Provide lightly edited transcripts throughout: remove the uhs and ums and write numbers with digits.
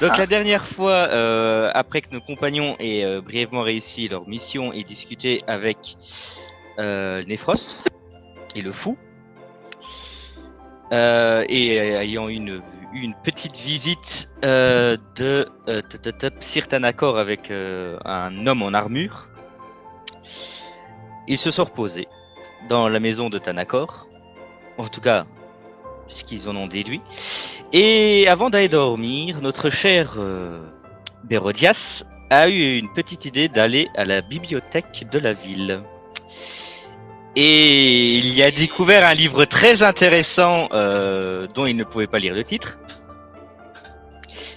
Donc la dernière fois, après que nos compagnons aient brièvement réussi leur mission et discuté avec Nefrost et le fou, et ayant eu une petite visite de Sir Tanakor avec un homme en armure, ils se sont reposés dans la maison de Tanakor, en tout cas ce qu'ils en ont déduit. Et avant d'aller dormir, notre cher Bérodias a eu une petite idée d'aller à la bibliothèque de la ville. Et il y a découvert un livre très intéressant dont il ne pouvait pas lire le titre,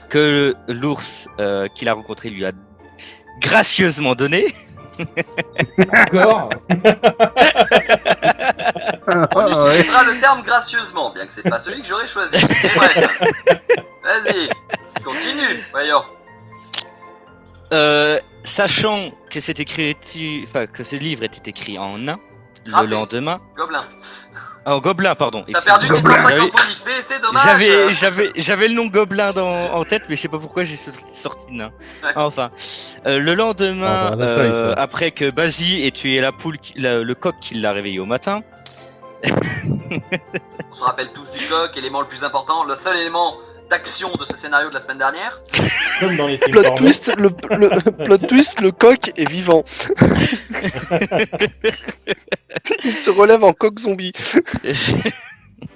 que l'ours qu'il a rencontré lui a gracieusement donné. Encore. On utilisera le terme gracieusement, bien que c'est pas celui que j'aurais choisi. Mais bref. Vas-y, continue, voyons. Sachant que que ce livre était écrit en nain, Rappé. le lendemain. Gobelin. En gobelin, pardon. T'as perdu tes Excusez-moi. 150 points d'XP, c'est dommage. J'avais le nom gobelin en tête, mais je sais pas pourquoi j'ai sorti nain. Ouais. Enfin, le lendemain, Ah, bah, la taille, ça. après que Basie ait tué la poule, le coq qui l'a réveillé au matin. On se rappelle tous du coq, élément le plus important, le seul élément d'action de ce scénario de la semaine dernière. Comme dans les films Plot porno. twist, plot twist, le coq est vivant. Il se relève en coq zombie.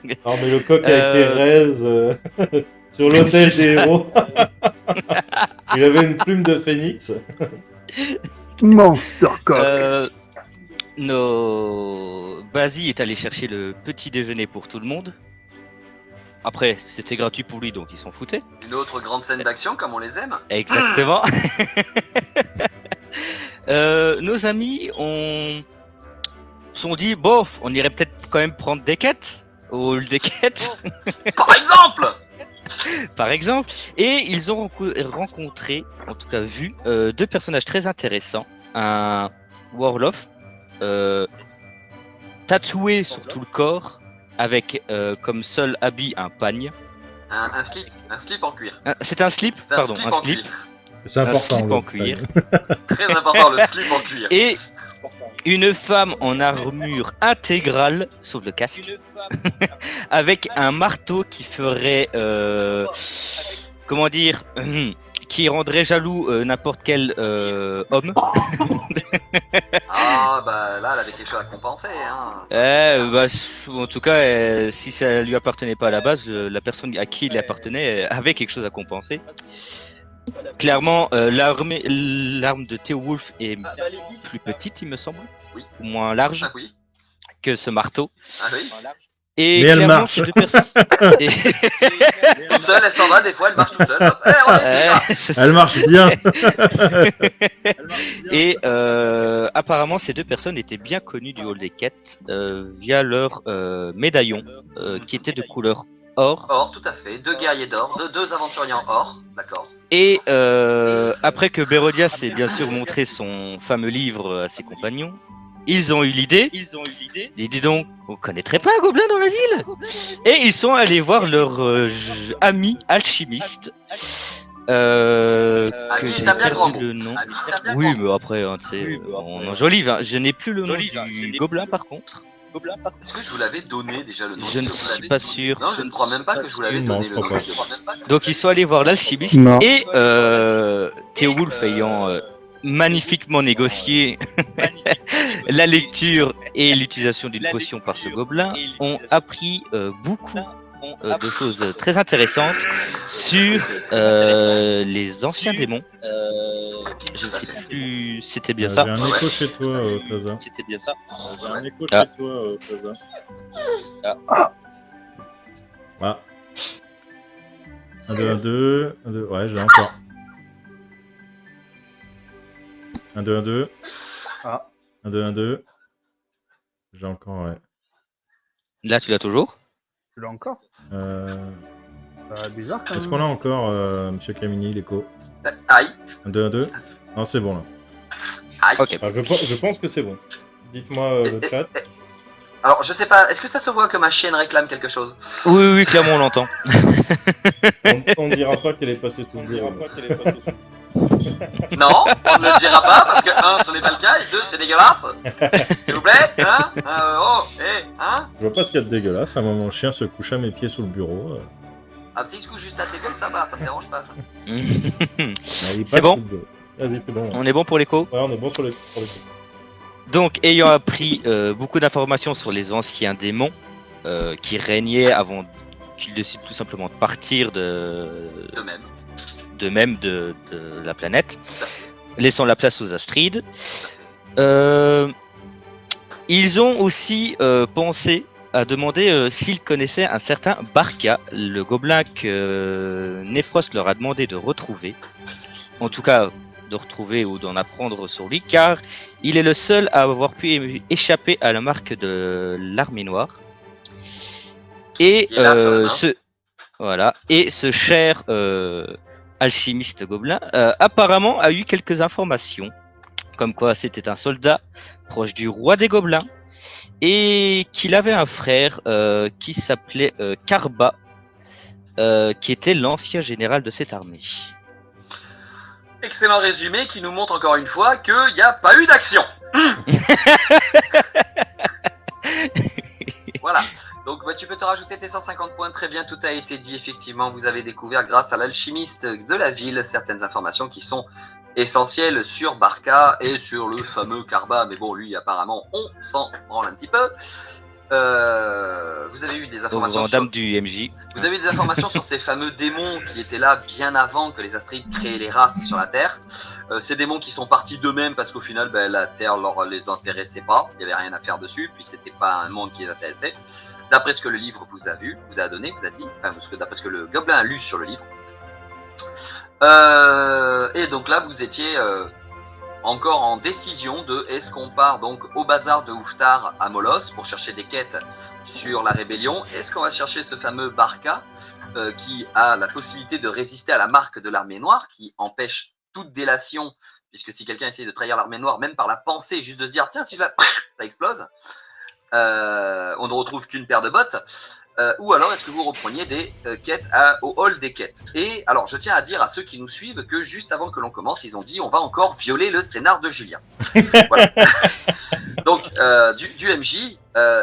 Non, mais le coq avec Thérèse sur l'hôtel des héros. Il avait une plume de phénix. Monster coq. Basie est allé chercher le petit déjeuner pour tout le monde. Après, c'était gratuit pour lui, donc il s'en foutait. Une autre grande scène d'action comme on les aime. Exactement. Nos amis sont dit, bof, on irait peut-être quand même prendre des quêtes, au hall des quêtes, Par exemple. par exemple. Et ils ont rencontré, en tout cas vu, deux personnages très intéressants. Un Warlock, tatoué sur tout le corps, avec comme seul habit un pagne. Un slip en cuir. C'est un slip, C'est un pardon, slip un en slip. cuir. C'est important. slip le en cuir. Très important, le slip en cuir. Et une femme en armure intégrale, sauf le casque, avec un marteau qui ferait, comment dire, qui rendrait jaloux n'importe quel homme. Ah bah là, elle avait quelque chose à compenser. Hein. En tout cas, si ça lui appartenait pas à la base, la personne à qui il appartenait avait quelque chose à compenser. Clairement, l'arme de Theowulf est plus petite, il me semble, Oui. ou moins large Ah oui. que ce marteau. Ah oui. Et Mais elle clairement, marche. ces deux personnes. Toute seule, elle s'en va, des fois elle marche toute seule. Hop, on essaie, Elle marche bien. Et apparemment, ces deux personnes étaient bien connues du hall des quêtes via leur médaillon qui était de couleur or. Or, tout à fait. Deux guerriers d'or, deux aventuriers en or. D'accord. Et après que Bérodias ait bien sûr montré son fameux livre à ses compagnons, ils ont eu l'idée. Dis donc, on connaîtrait pas un gobelin dans la ville. Et ils sont allés voir leur ami alchimiste. Que j'ai t'as bien grand perdu mot. le nom. Ami, t'as bien Oui, grand mais après, hein, tu sais, on enjolive. Hein. Je n'ai plus le nom du gobelin par contre. Est-ce que je vous l'avais donné déjà le nom? Je ne Est-ce que vous suis l'avez pas donné? sûr. Non, je ne crois même pas que je vous l'avais Non, donné je le nom. crois pas. Je ne crois même pas que- Donc ils sont allés voir l'alchimiste Non. et Theowulf ayant magnifiquement négocié la lecture et l'utilisation d'une potion par ce gobelin, ont appris beaucoup de choses très intéressantes sur les anciens démons. Je ne sais plus, c'était bien ça. J'ai un écho chez toi, Taza. C'était bien ça. J'ai un écho Ah. chez toi, Taza. Ah. 1, 2, 1, 2. 1, 2. Ouais, je l'ai encore. 1, 2, 1, 2. Ah. 1, 2, 1, 2. J'ai encore, ouais. Là, tu l'as toujours. Tu l'as encore? Euh... Bizarre quand même. Est-ce qu'on a encore, Monsieur Camini, l'écho? Aïe. 1, 2, 1, 2. Non, c'est bon là. Aïe. Ok. Ah, je pense que c'est bon. Dites-moi le chat. Alors, je sais pas, est-ce que ça se voit que ma chienne réclame quelque chose? Oui, clairement, on l'entend. On dira pas qu'elle est passée sous le bureau. Non, on ne le dira pas parce que 1, ce n'est pas le cas, et 2, c'est dégueulasse. S'il vous plaît, hein? Hein? Je vois pas ce qu'il y a de dégueulasse. À un moment, mon chien se couche à mes pieds sous le bureau. Ah, s'il se couche juste à tes pieds, ça va, ça me dérange pas, ça. C'est bon? Vas-y, c'est bon. On est bon pour l'écho? Ouais, on est bon pour les Donc, ayant appris beaucoup d'informations sur les anciens démons qui régnaient avant qu'ils décident tout simplement de partir de même de la planète, laissant la place aux Astrides, ils ont aussi pensé à demander s'ils connaissaient un certain Barca, le gobelin que Néphros leur a demandé de retrouver. En tout cas, de retrouver ou d'en apprendre sur lui, car il est le seul à avoir pu échapper à la marque de l'armée noire. Et ce cher alchimiste gobelin apparemment a eu quelques informations, comme quoi c'était un soldat proche du roi des gobelins et qu'il avait un frère qui s'appelait Karba, qui était l'ancien général de cette armée. Excellent résumé qui nous montre encore une fois qu'il n'y a pas eu d'action. Voilà. Donc tu peux te rajouter tes 150 points. Très bien, tout a été dit. Effectivement, vous avez découvert grâce à l'alchimiste de la ville certaines informations qui sont essentielles sur Barca et sur le fameux Karba. Mais bon, lui, apparemment, on s'en branle un petit peu. Vous avez eu des informations du MJ. Vous avez des informations sur ces fameux démons qui étaient là bien avant que les Astrides créent les races sur la Terre. Ces démons qui sont partis d'eux-mêmes parce qu'au final, la Terre les intéressait pas. Il n'y avait rien à faire dessus, puis c'était pas un monde qui les intéressait. D'après ce que le livre vous a dit, d'après ce que le gobelin a lu sur le livre. Et donc là, vous étiez encore en décision de est-ce qu'on part donc au bazar de Ouftar à Molos pour chercher des quêtes sur la rébellion. Est-ce qu'on va chercher ce fameux Barca qui a la possibilité de résister à la marque de l'armée noire, qui empêche toute délation, puisque si quelqu'un essaye de trahir l'armée noire, même par la pensée, juste de se dire tiens, si je la ça explose, on ne retrouve qu'une paire de bottes. Ou alors est-ce que vous repreniez des quêtes au hall des quêtes. Et alors je tiens à dire à ceux qui nous suivent que juste avant que l'on commence, ils ont dit on va encore violer le scénar de Julien. Voilà. Donc du MJ,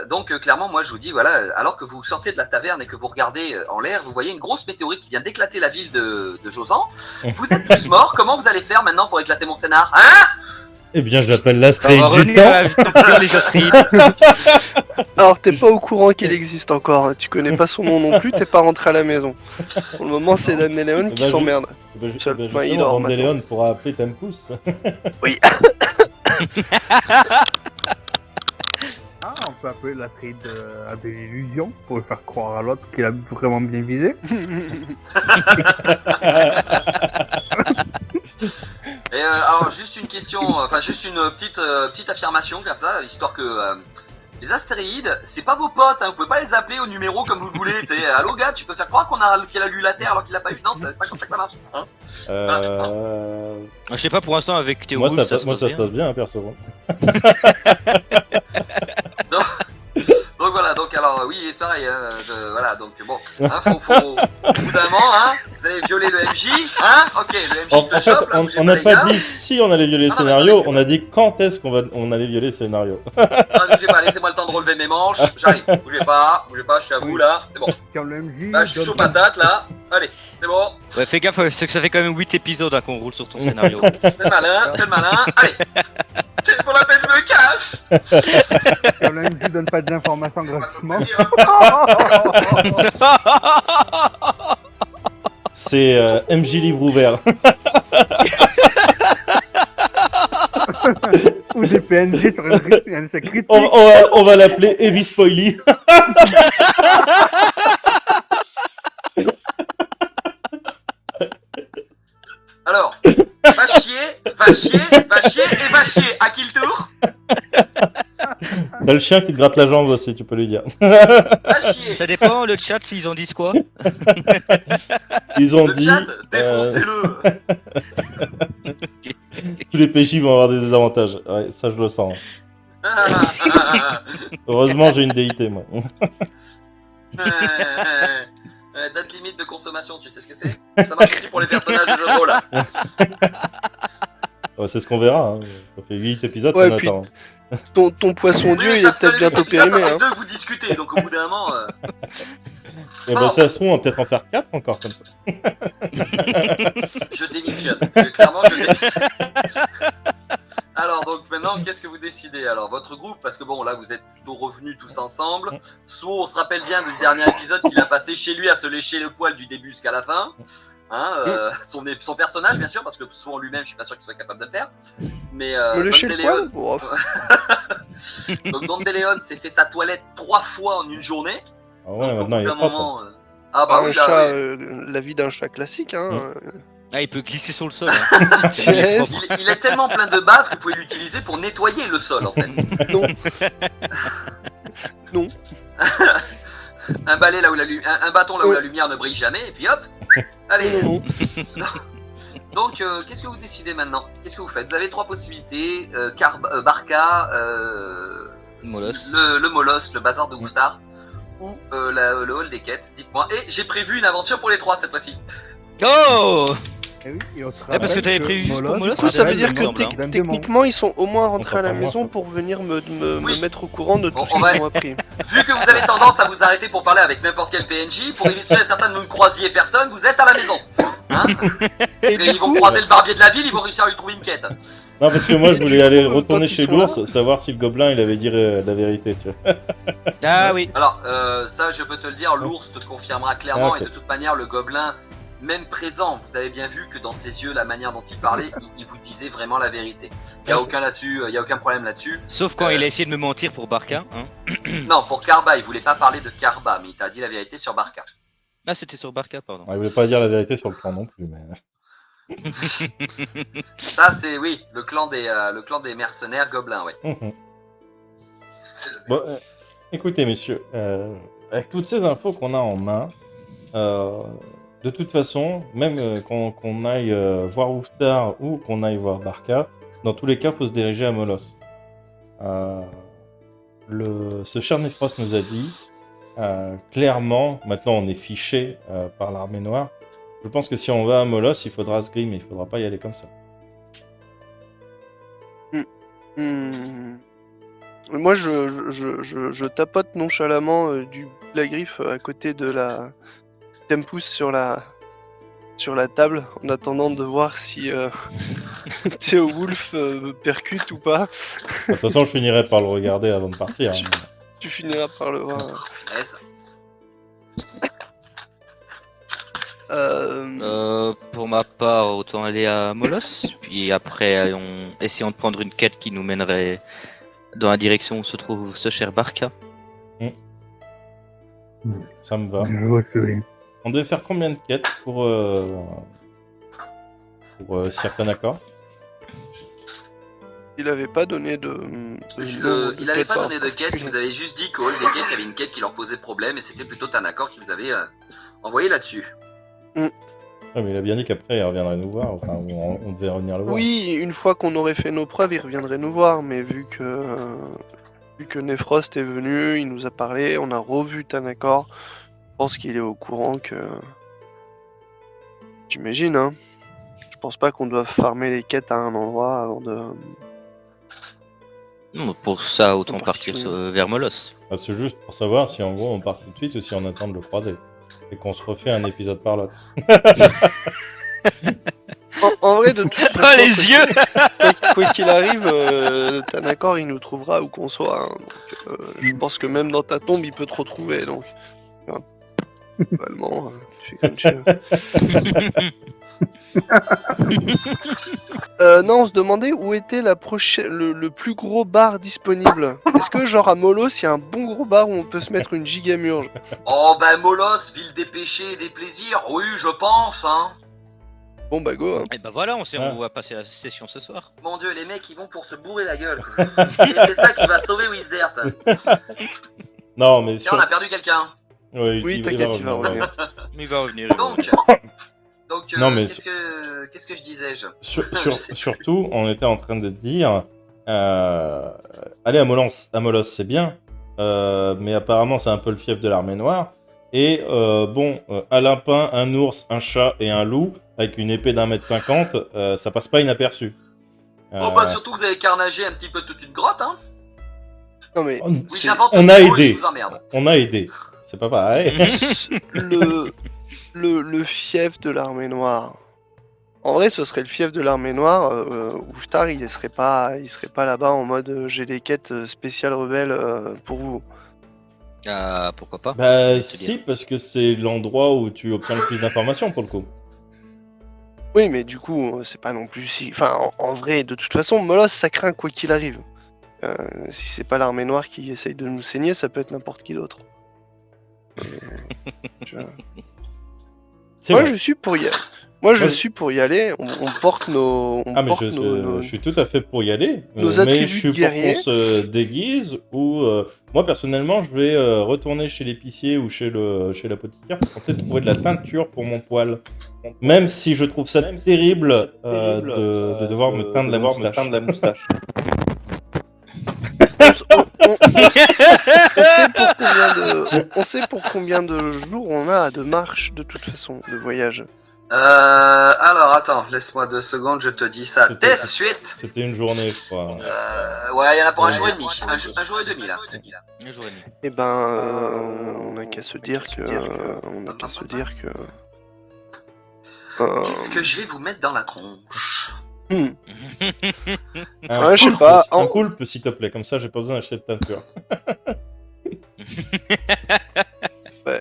donc clairement moi je vous dis voilà, alors que vous sortez de la taverne et que vous regardez en l'air, vous voyez une grosse météorite qui vient d'éclater la ville de Josan. Vous êtes tous morts, comment vous allez faire maintenant pour éclater mon scénar, hein? Eh bien, j'appelle l'Astrid du temps. Les Astrides. Alors, t'es pas au courant qu'il existe encore, tu connais pas son nom non plus, t'es pas rentré à la maison. Pour le moment, c'est Dandelion qui s'emmerde. Il dort Dandelion pourra appeler Tempus. Oui. Ah, on peut appeler la trade à des illusions pour lui faire croire à l'autre qu'il a vraiment bien visé. Et alors juste une question, enfin juste une petite affirmation comme ça, histoire que les astéroïdes, c'est pas vos potes, hein, vous pouvez pas les appeler au numéro comme vous le voulez. Tu sais, allô gars, tu peux faire croire qu'elle a lu la Terre alors qu'il l'a pas eu. Non, c'est pas comme ça que ça marche. Hein, Je sais pas, pour l'instant avec Théo. Moi ça se passe bien, hein, perso. donc voilà, donc alors oui, c'est pareil. Voilà, donc bon, hein, faut au bout d'un moment, hein, vous allez violer le MJ, hein. Ok, le MJ se chope. Là, on n'a pas dit si on allait violer le scénario, on a dit quand est-ce qu'on allait violer le scénario. Non, bougez pas, laissez-moi le temps de relever mes manches. J'arrive. Bougez pas, je suis à vous là. C'est bon. Quand le MJ Là, je suis chaud patate là. Allez, c'est bon. Ouais, fais gaffe, c'est que ça fait quand même 8 épisodes hein, qu'on roule sur ton scénario. Fais le malin. Allez. Pour la peine, je me casse. Quand le MJ donne pas d'informations gratuitement. C'est MJ livre ouvert. Ou des PNG sur un échec critique. On va l'appeler Heavy Spoily. Alors, va chier. À qui le tour? T'as le chien qui te gratte la jambe aussi, tu peux lui dire. Va chier. Ça dépend, le chat, s'ils en disent quoi. Ils ont Le dit. chat, défoncez-le. Tous les PJ vont avoir des désavantages. Ouais, ça je le sens. Heureusement, j'ai une déité, moi. Date limite de consommation, tu sais ce que c'est? Ça marche aussi pour les personnages de jeux de rôle. Ouais, c'est ce qu'on verra. Hein. Ça fait 8 épisodes Ouais, qu'on puis- attend. Ton poisson dieu, Oui, il ça est fait peut-être bientôt l'épisode, périmé. ça fait Hein. deux que vous discutez, donc au bout d'un moment... Et bah, ça se trouve, on va peut-être en faire 4 encore comme ça. Je démissionne. Clairement, je démissionne. Alors, donc maintenant, qu'est-ce que vous décidez? Alors, votre groupe, parce que bon, là, vous êtes plutôt revenus tous ensemble. Soit on se rappelle bien du dernier épisode qu'il a passé chez lui à se lécher le poil du début jusqu'à la fin. Hein, son personnage, bien sûr, parce que souvent lui-même, je suis pas sûr qu'il soit capable de le faire. Mais Me lécher Don le poil DeLeon, Bon, donc Don DeLeon s'est fait sa toilette 3 fois en une journée. Ah ouais, Donc, au maintenant bout il est d'un propre. moment, ah bah un oui, là, chat, oui. la vie d'un chat classique. Hein. Ah, il peut glisser sur le sol. Hein. Tiens, Il est propre. Il est tellement plein de bave que vous pouvez l'utiliser pour nettoyer le sol, en fait. Non. Non. Un balai là où un bâton là où la lumière ne brille jamais, et puis hop. Allez. Non, non. Donc, qu'est-ce que vous décidez maintenant? Qu'est-ce que vous faites? Vous avez 3 possibilités Barca, Moloss. le Moloss, le bazar de Ouftar, ou le hall des quêtes. Dites-moi. Et j'ai prévu une aventure pour les 3 cette fois-ci. Oh Et oui, et on se parce que rappelle t'avais prévu juste pour Moloss, Du coup, ça veut dire il me que semble, hein. techniquement, ils sont au moins rentrés à la Enfin, moi, maison ça. pour venir me Oui. mettre au courant de tout Bon, ce on va- qu'ils ont appris. Vu que vous avez tendance à vous arrêter pour parler avec n'importe quel PNJ, pour éviter à certains de ne croisiez personne, vous êtes à la maison. Hein? Et Parce du qu'ils vont coup, croiser le barbier de la ville, ils vont réussir à lui trouver une quête. Non, parce que moi je Et voulais du aller coup, retourner quand ils chez sont l'ours, là- savoir si le gobelin il avait dit la vérité, tu vois. Ah oui. Alors, ça, je peux te le dire, l'ours te confirmera clairement, Ah, ok. et de toute manière, le gobelin, même présent, vous avez bien vu que dans ses yeux, la manière dont il parlait, il vous disait vraiment la vérité. Il n'y a aucun là-dessus, il y a aucun problème là-dessus. Sauf quand il a essayé de me mentir pour Barca. Hein. Non, pour Karba, il voulait pas parler de Karba, mais il t'a dit la vérité sur Barca. Ah, c'était sur Barca, pardon. Il voulait pas dire la vérité sur le plan non plus, mais. Ça, c'est, oui, le clan des mercenaires gobelins, ouais. Bon, écoutez, messieurs, avec toutes ces infos qu'on a en main, de toute façon, même qu'on aille voir Ouftar ou qu'on aille voir Barca, dans tous les cas, il faut se diriger à Moloss. Ce cher Nefros nous a dit, clairement, maintenant on est fiché par l'armée noire. Je pense que si on va à Moloss, il faudra se griller, mais il faudra pas y aller comme ça. Moi, je tapote nonchalamment la griffe à côté de la Tempus sur la table en attendant de voir si Théowulf percute ou pas. De toute façon, je finirai par le regarder avant de partir. Hein. Tu finiras par le voir. Yes. Pour ma part, autant aller à Moloss, puis après, essayons de prendre une quête qui nous mènerait dans la direction où se trouve ce cher Barca. Ça me va. Je vois que oui. On devait faire combien de quêtes pour Sir Kanakor? Il avait pas donné de. Il n'avait pas donné de quête, il vous avait juste dit qu'au hall des quêtes, il y avait une quête qui leur posait problème, et c'était plutôt Tanakor qui vous avait envoyé là-dessus. Ouais, mais il a bien dit qu'après il reviendrait nous voir, enfin on devait revenir le voir. Oui, une fois qu'on aurait fait nos preuves, il reviendrait nous voir, mais vu que Nefrost est venu, il nous a parlé, on a revu Tanakor, je pense qu'il est au courant que... J'imagine, hein. Je pense pas qu'on doive farmer les quêtes à un endroit avant de... Non, pour ça, autant En partir particulier. vers Moloss. Ah, c'est juste pour savoir si en gros on part tout de suite ou si on attend de le croiser. Et qu'on se refait un épisode par l'autre. En vrai, de toute façon, Oh, les yeux quoi qu'il arrive, Tanakor il nous trouvera où qu'on soit. Hein. Donc, je pense que même dans ta tombe, il peut te retrouver. Donc, globalement, tu fais comme tu veux. Non, on se demandait où était le plus gros bar disponible. Est-ce que, genre à Moloss, il y a un bon gros bar où on peut se mettre une gigamurge? Oh bah Moloss, ville des péchés et des plaisirs, oui je pense hein. Bon bah go, hein. Et bah voilà, on Ah. va passer la session ce soir. Mon dieu, les mecs ils vont pour se bourrer la gueule. Quoi. Et c'est ça qui va sauver Wisdert. Non mais Tiens, on a perdu quelqu'un. Ouais, Oui, t'inquiète, il va revenir. Il va revenir. Donc Non, mais qu'est-ce que je disais-je? Surtout, on était en train de dire aller à Molos, c'est bien, mais apparemment c'est un peu le fief de l'armée noire. Et un lapin, un ours, un chat et un loup avec une épée d'1,50 m, ça passe pas inaperçu. Oh bah surtout que vous avez carnagé un petit peu toute une grotte, hein. Non mais On, Oui, j'invente on un a petit mot et aidé. je vous emmerde. On a aidé. C'est pas pareil. le fief de l'armée noire. En vrai, ce serait le fief de l'armée noire. Ouftar, il serait pas là-bas en mode j'ai des quêtes spéciales rebelles pour vous. Pourquoi pas? Bah je vais te si, dire. parce que c'est l'endroit où tu obtiens le plus d'informations pour le coup. Oui, mais du coup, c'est pas non plus si. Enfin, en vrai, de toute façon, Molos, ça craint quoi qu'il arrive. Si c'est pas l'armée noire qui essaye de nous saigner, ça peut être n'importe qui d'autre. Tu vois. C'est Moi, vrai. je suis pour y aller. Moi, je Moi, je- suis pour y aller. On porte nos. On Ah mais porte je suis tout à fait pour y aller, nos mais attributs je suis de pour qu'on guerrier. se déguise ou moi personnellement je vais retourner chez l'épicier ou chez l'apothicaire pour tenter de trouver de la teinture pour mon poil. Même si je trouve ça terrible de devoir me teindre la moustache. On sait pour combien de jours on a de marche de toute façon, de voyage. Alors attends, laisse-moi 2 secondes, je te dis ça C'était- de suite. C'était une journée, je crois. Ouais, il y en a pour un Ouais. jour et demi, un jour et demi là. Un jour et demi. Eh ben, on n'a qu'à se dire que. Qu'est-ce que je vais vous mettre dans la tronche? Hmm. Un Ouais, je sais poulpe, pas. Un poulpe, s'il te plaît, comme ça j'ai pas besoin d'acheter de teinture. Je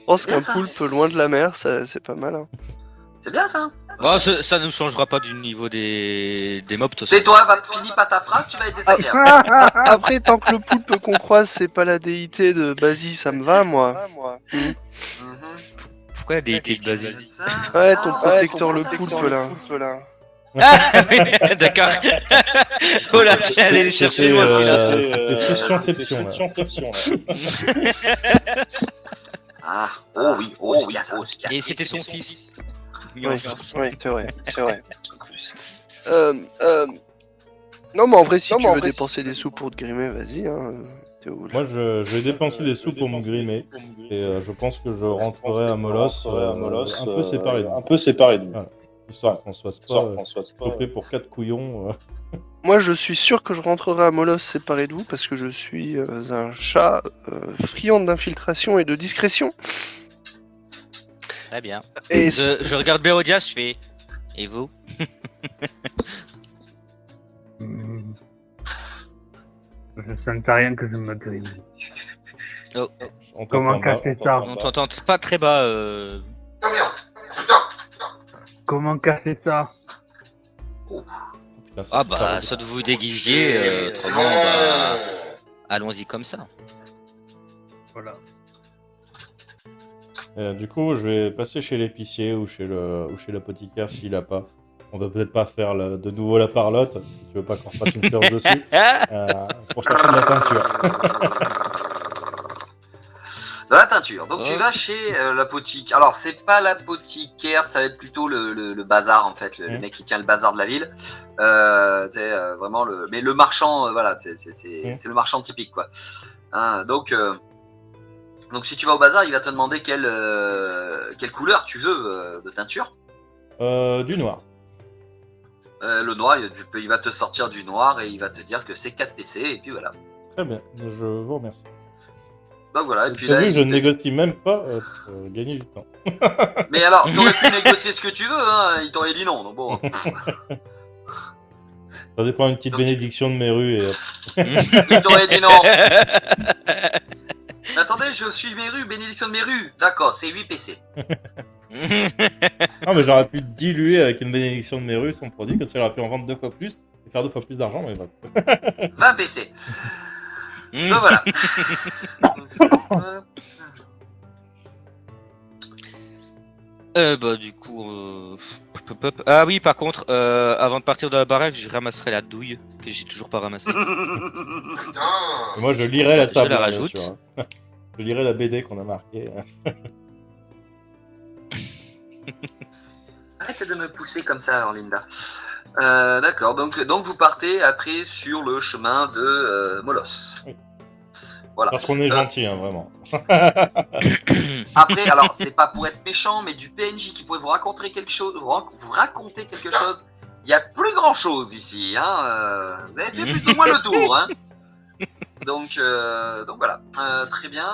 pense C'est bien qu'un ça. poulpe loin de la mer, c'est pas mal. Hein. C'est bien ça. Ça ne changera pas du niveau des mobs, de toute façon. Tais-toi, finis pas ta phrase, tu vas être désagréable. Après, tant que le poulpe qu'on croise, c'est pas la déité de Basie, ça me va, moi. Mhm. Pourquoi la déité de Basie? Ça, Ouais, ça, ton ça, protecteur, ça, le ça, poulpe, là. Ah, d'accord. Oh là, j'allais le chercher loin, celui-là. C'était session-ception. Ah, oh oui, oh c'est bien ça. c'est bien. Et c'était son fils. Oui, Nuance. oui, c'est vrai. En plus. Non, mais en vrai, si tu veux dépenser des sous pour te grimer, vas-y. Hein. T'es où, là Moi, je vais dépenser des sous pour me grimer. Et je pense que je rentrerai à Molos un peu séparé de vous. Voilà. Histoire qu'on se fasse pas choper pour 4 couillons. Moi, je suis sûr que je rentrerai à Molos séparé de vous parce que je suis un chat friand d'infiltration et de discrétion. Très bien. Et Je regarde Bérodia, je fais. Et vous? Je sens rien que je me grime. On Comment t'entend pas, cacher on ça t'entend On pas. t'entend pas très bas. Comment cacher ça? Putain, Ah ça bah, redonne. soit de vous déguisiez, C'est autrement, bon. bah, allons-y comme ça. Voilà. Du coup, je vais passer chez l'épicier ou chez l'apothicaire s'il a pas. On va peut-être pas faire de nouveau la parlotte, si tu veux pas qu'on fasse une séance dessus, pour chercher de la teinture. De la teinture. Donc tu Oh. vas chez l'apothicaire. Alors c'est pas l'apothicaire, ça va être plutôt le bazar en fait, le mec qui tient le bazar de la ville. Vraiment mais le marchand, voilà, c'est le marchand typique quoi. Hein, donc si tu vas au bazar, il va te demander quelle couleur tu veux de teinture. Du noir. Le noir, il va te sortir du noir et il va te dire que c'est 4 PC et puis voilà. Très bien, je vous remercie. Donc voilà, et puis T'as là, vu, je il ne te- négocie même pas pour gagner du temps. Mais alors, t'aurais pu négocier ce que tu veux, hein, il t'aurait dit non. Donc bon. Ça dépend d'une petite Donc- bénédiction de mes rues et... Il t'aurait dit non. Mais attendez, je suis Méru, bénédiction de Méru. D'accord, c'est 8 PC. Non, mais j'aurais pu diluer avec une bénédiction de mes rues son produit, comme ça j'aurais pu en vendre 2 fois plus et faire 2 fois plus d'argent, mais voilà. 20 PC. Donc voilà. Bah du coup, ah oui, par contre, avant de partir de la baraque, je ramasserai la douille que j'ai toujours pas ramassée. Et moi, je lirai la Je table, la hein, bien rajoute. sûr, hein. Je lirai la BD qu'on a marquée. Arrête de me pousser comme ça, Orlinda. D'accord, donc vous partez après sur le chemin de Molos. Oui. Voilà. Parce qu'on est gentil, hein, vraiment. Après, alors, c'est pas pour être méchant, mais du PNJ qui pourrait vous raconter quelque chose, vous raconter quelque chose, il y a plus grand chose ici. Hein, vous avez fait plus ou moins le tour. Hein. Donc voilà. Très bien.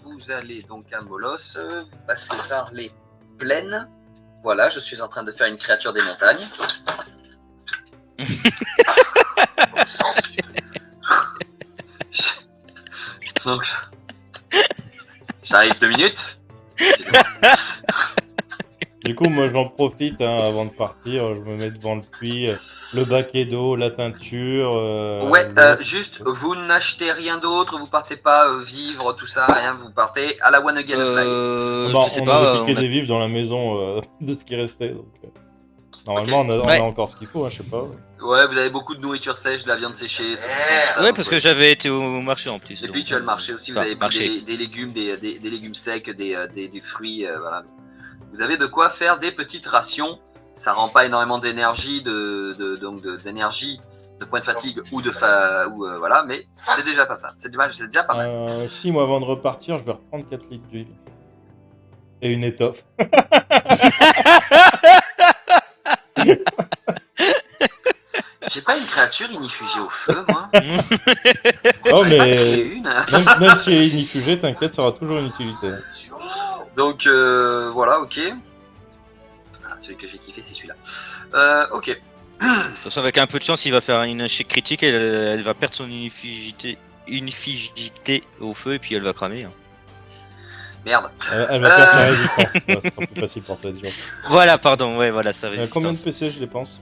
Vous allez donc à Molos, vous passez par les plaines. Voilà, je suis en train de faire une créature des montagnes. Bon sang, donc, j'arrive 2 minutes. Excusez-moi. Du coup, moi, j'en profite avant de partir. Je me mets devant le puits, le baquet d'eau, la teinture. Ouais, juste, vous n'achetez rien d'autre, vous partez pas vivre, tout ça, rien, vous partez à la One Again Fly. Bon, je sais on pas. avait piqué on a- des vivres dans la maison de ce qui restait. Donc, normalement, Ok. on Ouais. a encore ce qu'il faut, hein, je sais pas. Ouais, vous avez beaucoup de nourriture sèche, de la viande séchée, saucisson, tout ça. Ouais, donc, parce ouais. que j'avais été au marché en plus. Et puis donc, tu as le marché aussi, vous enfin, avez pris marché. des légumes, des légumes secs, des fruits, voilà. Vous avez de quoi faire des petites rations. Ça rend pas énormément d'énergie, d'énergie, de points de fatigue ou voilà, mais c'est déjà pas ça. C'est déjà pas mal. Si, moi, avant de repartir, je vais reprendre 4 litres d'huile. Et une étoffe. J'ai pas une créature inifugée au feu, moi. Oh, J'en ai pas créé mais une. même si elle est inifugée, t'inquiète, ça aura toujours une utilité. Donc voilà, ok. Ah, celui que j'ai kiffé, c'est celui-là. Ok. De toute façon, avec un peu de chance, il va faire une échec critique et elle va perdre son unifugité au feu et puis elle va cramer. Hein. Merde. Elle va perdre sa résistance. Ouais, ça sera plus facile pour toi, disons. Voilà, pardon, ouais, voilà, ça résistance. Combien de PC je dépense?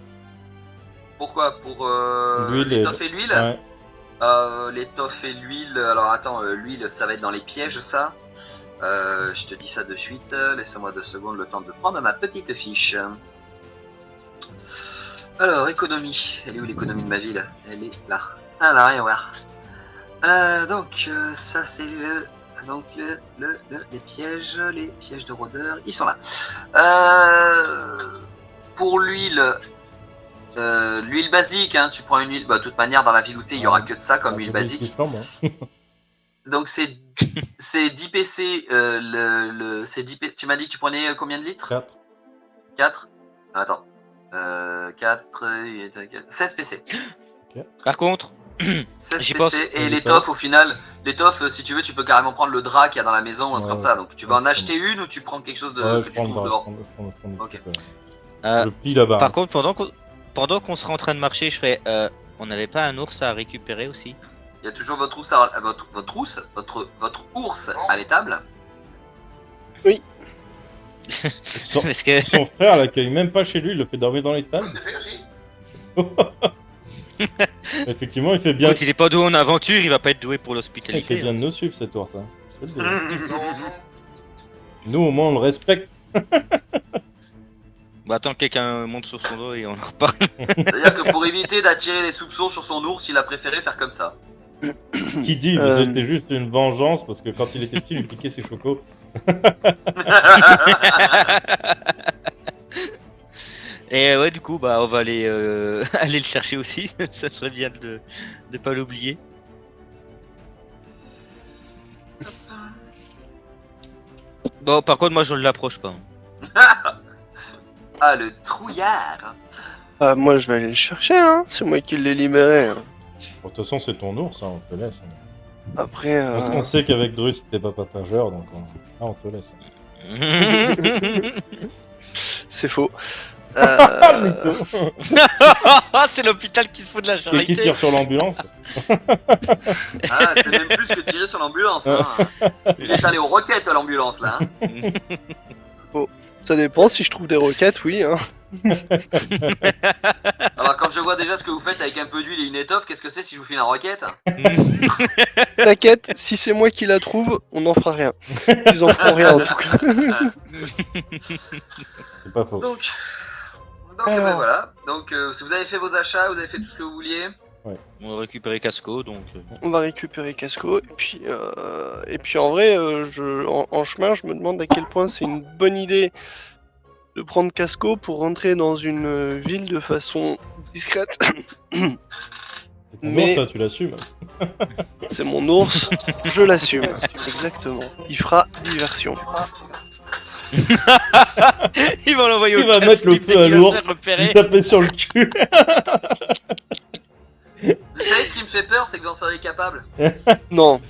Pourquoi? Pour L'huile et- l'étoffe et l'huile? Ouais. L'étoffe et l'huile. Alors attends, l'huile, ça va être dans les pièges, ça. Je te dis ça de suite. Laisse-moi 2 secondes le temps de prendre ma petite fiche. Alors, économie. Elle est où l'économie de ma ville? Elle est là. Ah là, rien à voir. Donc, ça c'est donc les pièges de rôdeurs, ils sont là. Pour l'huile, l'huile basique, hein, tu prends une huile, bah, de toute manière dans la ville où t'es, il y aura que de ça comme huile basique. Qui flambe, hein. Donc c'est 10 PC, c'est 10 tu m'as dit que tu prenais combien de litres? 4. 4. Attends. 4, 16 PC. Par contre, 16 J'y PC pense. et l'étoffe au final, l'étoffe si tu veux tu peux carrément prendre le drap qu'il y a dans la maison ou un truc Ouais. comme ça. Donc tu vas en acheter une ou tu prends quelque chose de, Ouais, que je tu prends le trouves bras. dehors. Je prends le Ok. petit peu. euh, Je plie là-bas. par contre, pendant qu'on sera en train de marcher, je ferai. On n'avait pas un ours à récupérer aussi? Il y a toujours votre ours votre ours à l'étable. Son, Parce que. son frère l'accueille même pas chez lui, il le fait dormir dans les tables. Effectivement, il fait bien, Quand il est pas doué en aventure, il va pas être doué pour il fait l'hospitalité. bien de nous suivre cet ours. Hein. Je te le dis. Nous, au moins, on le respecte. Bah attends que quelqu'un monte sur son dos et on en reparle. C'est-à-dire que pour éviter d'attirer les soupçons sur son ours, il a préféré faire comme ça. Qui dit, mais c'était juste une vengeance parce que quand il était petit, il lui piquait ses chocos. Et ouais, du coup, bah on va aller aller le chercher aussi. Ça serait bien de pas l'oublier. Bon, par contre, moi je ne l'approche pas. Ah, le trouillard. Ah, moi je vais aller le chercher, hein. C'est moi qui l'ai libéré. Hein. Bon, de toute façon, c'est ton ours, hein, on te laisse. Hein. Après, On sait qu'avec Drus, t'es pas papageur, donc on te laisse. c'est faux. Ah, mytho. C'est l'hôpital qui se fout de la Et qui charité. tire sur l'ambulance. Ah, c'est même plus que tirer sur l'ambulance. Hein. Il est allé aux roquettes à l'ambulance là. Hein. Ça dépend, si je trouve des roquettes, oui. Hein. Alors quand je vois déjà ce que vous faites avec un peu d'huile et une étoffe, qu'est-ce que c'est si je vous file une roquette? T'inquiète, si c'est moi qui la trouve, on n'en fera rien. Ils en feront rien en tout cas. C'est pas faux. Donc Alors. ben voilà. Donc si vous avez fait vos achats, vous avez fait tout ce que vous vouliez. On va récupérer Casco, donc... On va récupérer Casco, et puis en vrai, en chemin, je me demande à quel point c'est une bonne idée de prendre Casco pour rentrer dans une ville de façon discrète. C'est ton Mais- ours, ça, tu l'assumes. C'est mon ours, je l'assume. Exactement. Il fera diversion. Il va l'envoyer au Il va casse mettre le du feu à fait qu'il va se l'ours, faire repérer. lui taper sur le cul. Vous savez ce qui me fait peur, c'est que vous en seriez capable. Non,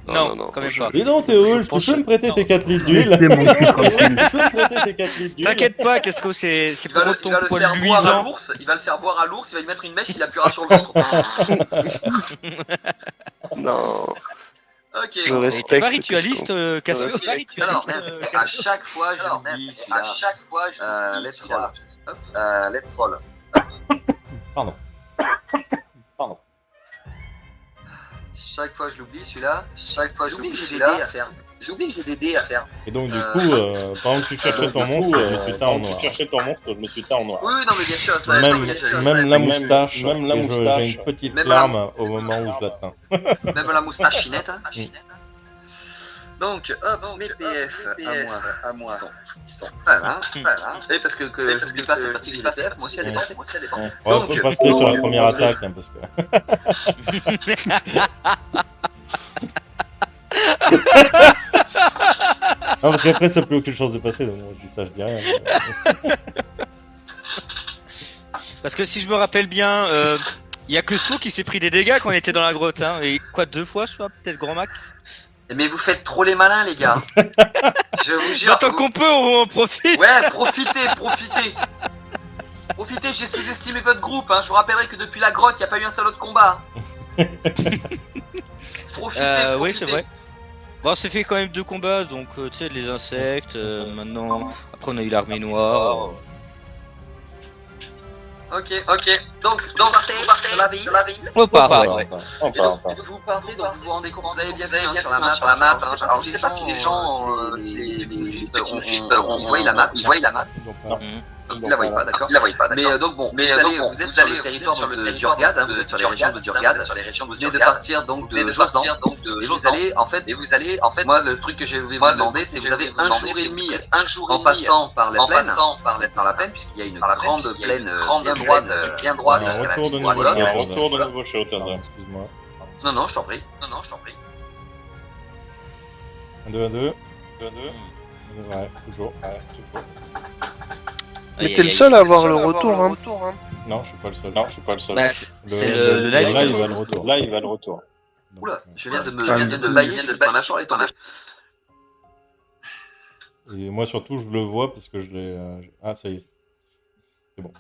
Non, non, quand même je- pas. Dis donc, Théo, Je tu pense- peux me prêter tes 4 litres d'huile Laissez mon cul Tu tranquille. peux me prêter tes 4 litres d'huile T'inquiète pas, Casco, c'est Il pour va, ton il va le poil faire boire à luisant. l'ours, il va le faire boire à l'ours, il va lui mettre une mèche, il appuiera sur le ventre. non, Ok. je Et respecte. t'es pas ritualiste, Casco? Alors, à chaque fois, je l'oublie celui-là. À chaque fois, je l'oublie let's celui-là. roll. Let's roll. Pardon. Chaque fois, je l'oublie celui-là. Chaque fois, j'oublie que j'ai des dés à faire. J'oublie que j'ai des dés à faire. Et donc, du coup, pendant que tu cherchais ton monstre, je me suis teint en noir. Oui, non, mais bien sûr, ça va Même, être bien sûr. même la moustache, même la et moustache. j'ai une petite Même larme au moment où je l'atteins. Même la moustache chinette. Hein. Donc, hop, mes PF à moi. Ils sont voilà. Et parce que j'oublie pas cette partie que j'ai des PF, moi aussi à dépenser. On va Donc, pas passer sur la première attaque, hein, parce que... Non, parce qu'après, ça n'a plus aucune chance de passer, donc je dis ça, je dis rien. mais- Parce que si je me rappelle bien, il y a que Sou qui s'est pris des dégâts quand on était dans la grotte, hein. Et quoi, 2 fois, je crois, peut-être grand max. Mais vous faites trop les malins, les gars. Je vous jure. Tant qu'on peut, on en profite. Ouais, profitez. Profitez, j'ai sous-estimé votre groupe. Hein. Je vous rappellerai que depuis la grotte, il n'y a pas eu un seul autre combat. Profitez. Oui, c'est vrai. Bon, on s'est fait quand même 2 combats, donc tu sais, les insectes, maintenant. Après, on a eu l'armée noire. Ok. Donc, vous partez de la ville. On part, ouais. Vous partez, donc vous vous rendez compte, vous avez bien vu hein, sur la map. Alors, je sais pas si les gens, ceux qui nous suivent, ils voient la map. Donc, Ils la voient pas, d'accord. Mais donc bon, vous êtes sur le territoire de Durgad, hein, vous êtes sur les régions de Durgad. Vous venez de partir donc de Josan. Et vous allez en fait, moi le truc que je vais vous demander, c'est que vous avez un jour et demi en passant par la plaine, puisqu'il y a une grande plaine bien droite jusqu'à la ville de Molos. Retour de nouveau chez Otanda. excuse-moi. Non, je t'en prie. 1, 2, 1, 2. Ouais, toujours. Mais t'es le seul à avoir le retour, hein. Non, je suis pas le seul. Bah, c'est le live. Live va le retour. Là, il va le retour. Donc, Oula, je viens de bailler, ma mâchoire est tombée. Et moi, surtout, je le vois parce que je l'ai... Ah, ça y est. C'est bon.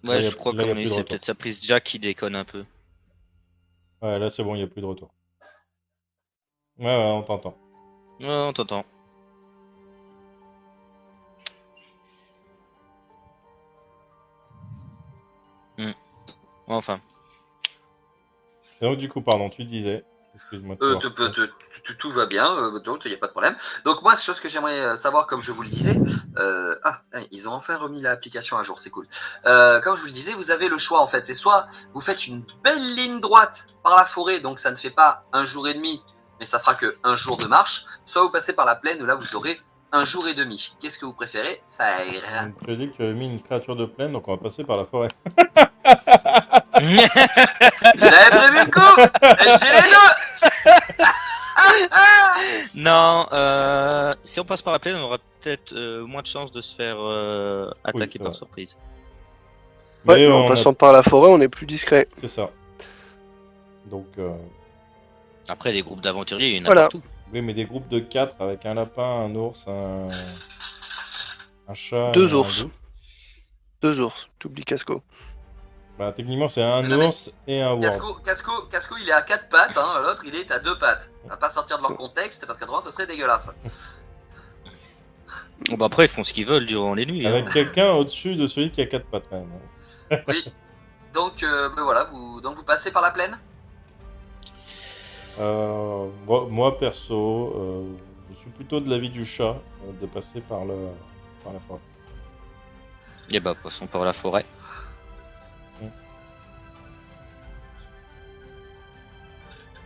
Là, Ouais, y a- je crois là, y a que plus de c'est retour. peut-être sa prise Jack qui déconne un peu. Ouais, là, c'est bon, il n'y a plus de retour. Ouais, on t'entend. Ouais, on t'entend. Enfin. Et donc, du coup, pardon, tu disais... Excuse-moi. Tout va bien, donc il n'y a pas de problème. Donc moi, chose que j'aimerais savoir, comme je vous le disais, ils ont enfin remis l'application à jour, c'est cool. Comme je vous le disais, vous avez le choix en fait. C'est soit vous faites une belle ligne droite par la forêt, donc ça ne fait pas 1 jour et demi, mais ça fera que 1 jour de marche. Soit vous passez par la plaine, où là vous aurez 1 jour et demi. Qu'est-ce que vous préférez faire? Donc, tu as dit que tu avais mis une créature de plaine, donc on va passer par la forêt. J'avais prévu le coup, et j'ai les deux. Non, si on passe par la plaine, on aura peut-être moins de chances de se faire attaquer c'est par vrai. surprise. Ouais, mais on en a- passant par la forêt, on est plus discret. C'est ça. Donc, Après, des groupes d'aventuriers, il y en a Voilà. partout. oui, mais des groupes de 4 avec un lapin, un ours, un chat... 2 et un ours. loup. 2 ours, t'oublies Casco. Bah, techniquement, c'est un Non, mais- ours et un warg. Casco, il est à 4 pattes, hein, l'autre il est à 2 pattes. On va pas sortir de leur contexte parce qu'autrement ce serait dégueulasse. Bon, bah après, ils font ce qu'ils veulent durant les nuits. hein. Avec quelqu'un au-dessus de celui qui a 4 pattes, quand même. Oui. Donc voilà, vous passez par la plaine. Moi, perso, je suis plutôt de l'avis du chat de passer par la forêt. Et bah, passons par la forêt.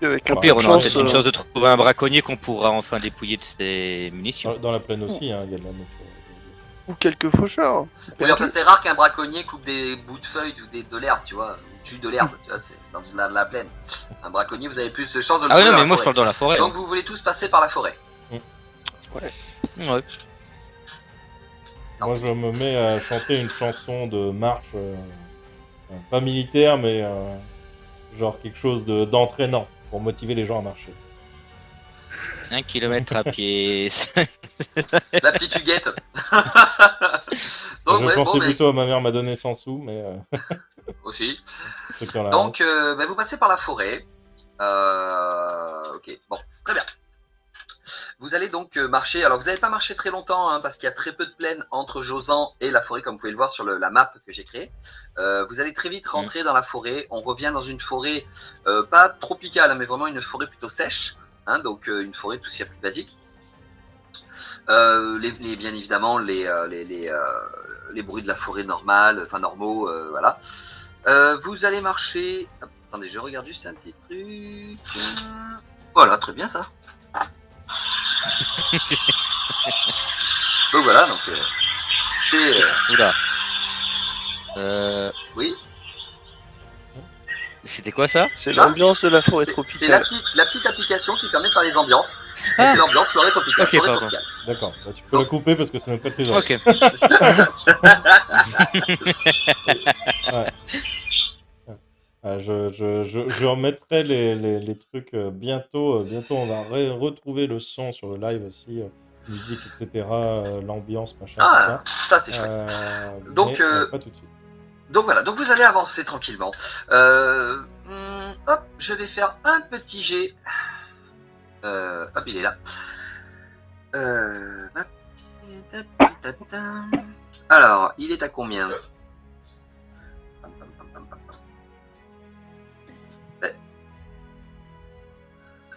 Avec un Au peu pire, de on aura chance, peut-être une chance de trouver un braconnier qu'on pourra enfin dépouiller de ses munitions. Dans la plaine aussi, hein, il y a de la nature. ou quelques faucheurs. Oui, enfin, c'est rare qu'un braconnier coupe des bouts de feuilles ou de l'herbe, tu vois, ou tue de l'herbe, tu vois, c'est dans la plaine. Un braconnier, vous avez plus de chances de le Ah ouais, trouver non, dans mais la moi je forêt. parle dans la forêt. Donc vous voulez tous passer par la forêt. Ouais. Moi, je me mets à chanter une chanson de marche, pas militaire, mais genre quelque chose d'entraînant pour motiver les gens à marcher. 1 kilomètre à pied. La petite huguette. Je Donc, ouais, pensais bon, mais plutôt à ma mère m'a donné 100 sous, mais aussi. ceux qui ont la Donc, vous passez par la forêt. Ok, bon, très bien. Vous allez donc marcher. Alors, vous n'allez pas marcher très longtemps hein, parce qu'il y a très peu de plaine entre Josan et la forêt, comme vous pouvez le voir sur la map que j'ai créée. Vous allez très vite rentrer dans la forêt. On revient dans une forêt pas tropicale, hein, mais vraiment une forêt plutôt sèche. Hein, donc, une forêt tout ce qu'il y a plus basique. Bien évidemment, les bruits de la forêt normale, enfin normaux, voilà. Vous allez marcher. Attendez, je regarde juste un petit truc. Voilà, très bien ça. Donc voilà, donc c'est. Oula. Oui. C'était quoi ça? C'est Ça, l'ambiance de la forêt C'est tropicale. la petite application qui permet de faire les ambiances. Et Ah. c'est l'ambiance forêt tropicale. Ok, Forêt pardon. tropicale. D'accord, bah, tu peux la couper parce que ça n'est pas très gentil. Ok. Ouais. Je remettrai les trucs bientôt. Bientôt, on va retrouver le son sur le live aussi, musique, etc., l'ambiance, machin, tout Ah, ça. ça c'est chouette. Donc, mais, pas tout de suite. Donc voilà, donc vous allez avancer tranquillement. Hop, je vais faire un petit jet. Hop, il est là. Alors, il est à combien?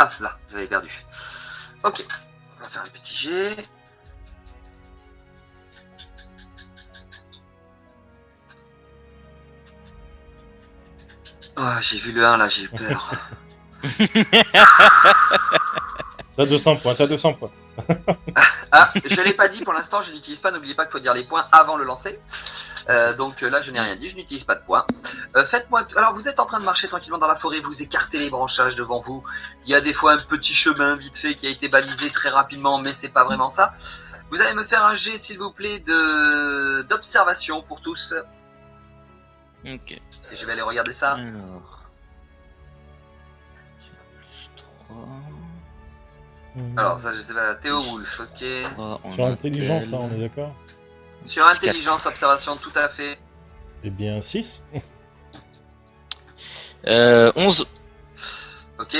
Ah, là, j'avais perdu. Ok, on va faire un petit jet. Oh, j'ai vu le 1 là, j'ai eu peur. T'as 200 points, t'as 200 points. Ah, je l'ai pas dit pour l'instant, je n'utilise pas, n'oubliez pas qu'il faut dire les points avant le lancer. Donc là, je n'ai rien dit, je n'utilise pas de points. Faites-moi. Alors, vous êtes en train de marcher tranquillement dans la forêt, vous écartez les branchages devant vous. Il y a des fois un petit chemin vite fait qui a été balisé très rapidement, mais c'est pas vraiment ça. Vous allez me faire un jet, s'il vous plaît, d'observation pour tous. Ok. Et je vais aller regarder ça. Alors. 3. Alors, ça, je sais pas. Théo Wolf, ok. Sur intelligence, ça, on est d'accord? Sur intelligence, observation, tout à fait. Eh bien, 6. 11. Ok.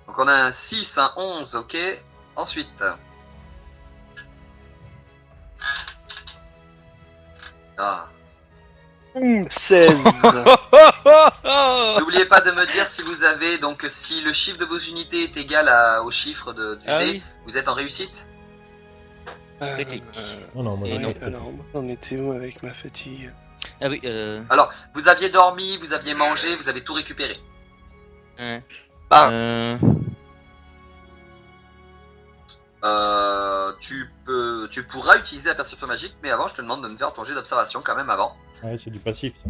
Donc on a un 6, un 11, ok. Ensuite. Ah. 16. N'oubliez pas de me dire si vous avez, donc si le chiffre de vos unités est égal au chiffre du Ah dé, oui. vous êtes en réussite. Critique. Non, moi, Et j'ai non. pas de Alors, on était où avec ma fatigue? Ah oui, Alors, vous aviez dormi, vous aviez mangé, vous avez tout récupéré. ouais. Ah. Tu pourras utiliser la perception magique, mais avant je te demande de me faire ton jet d'observation quand même avant. Ouais, c'est du passif, ça.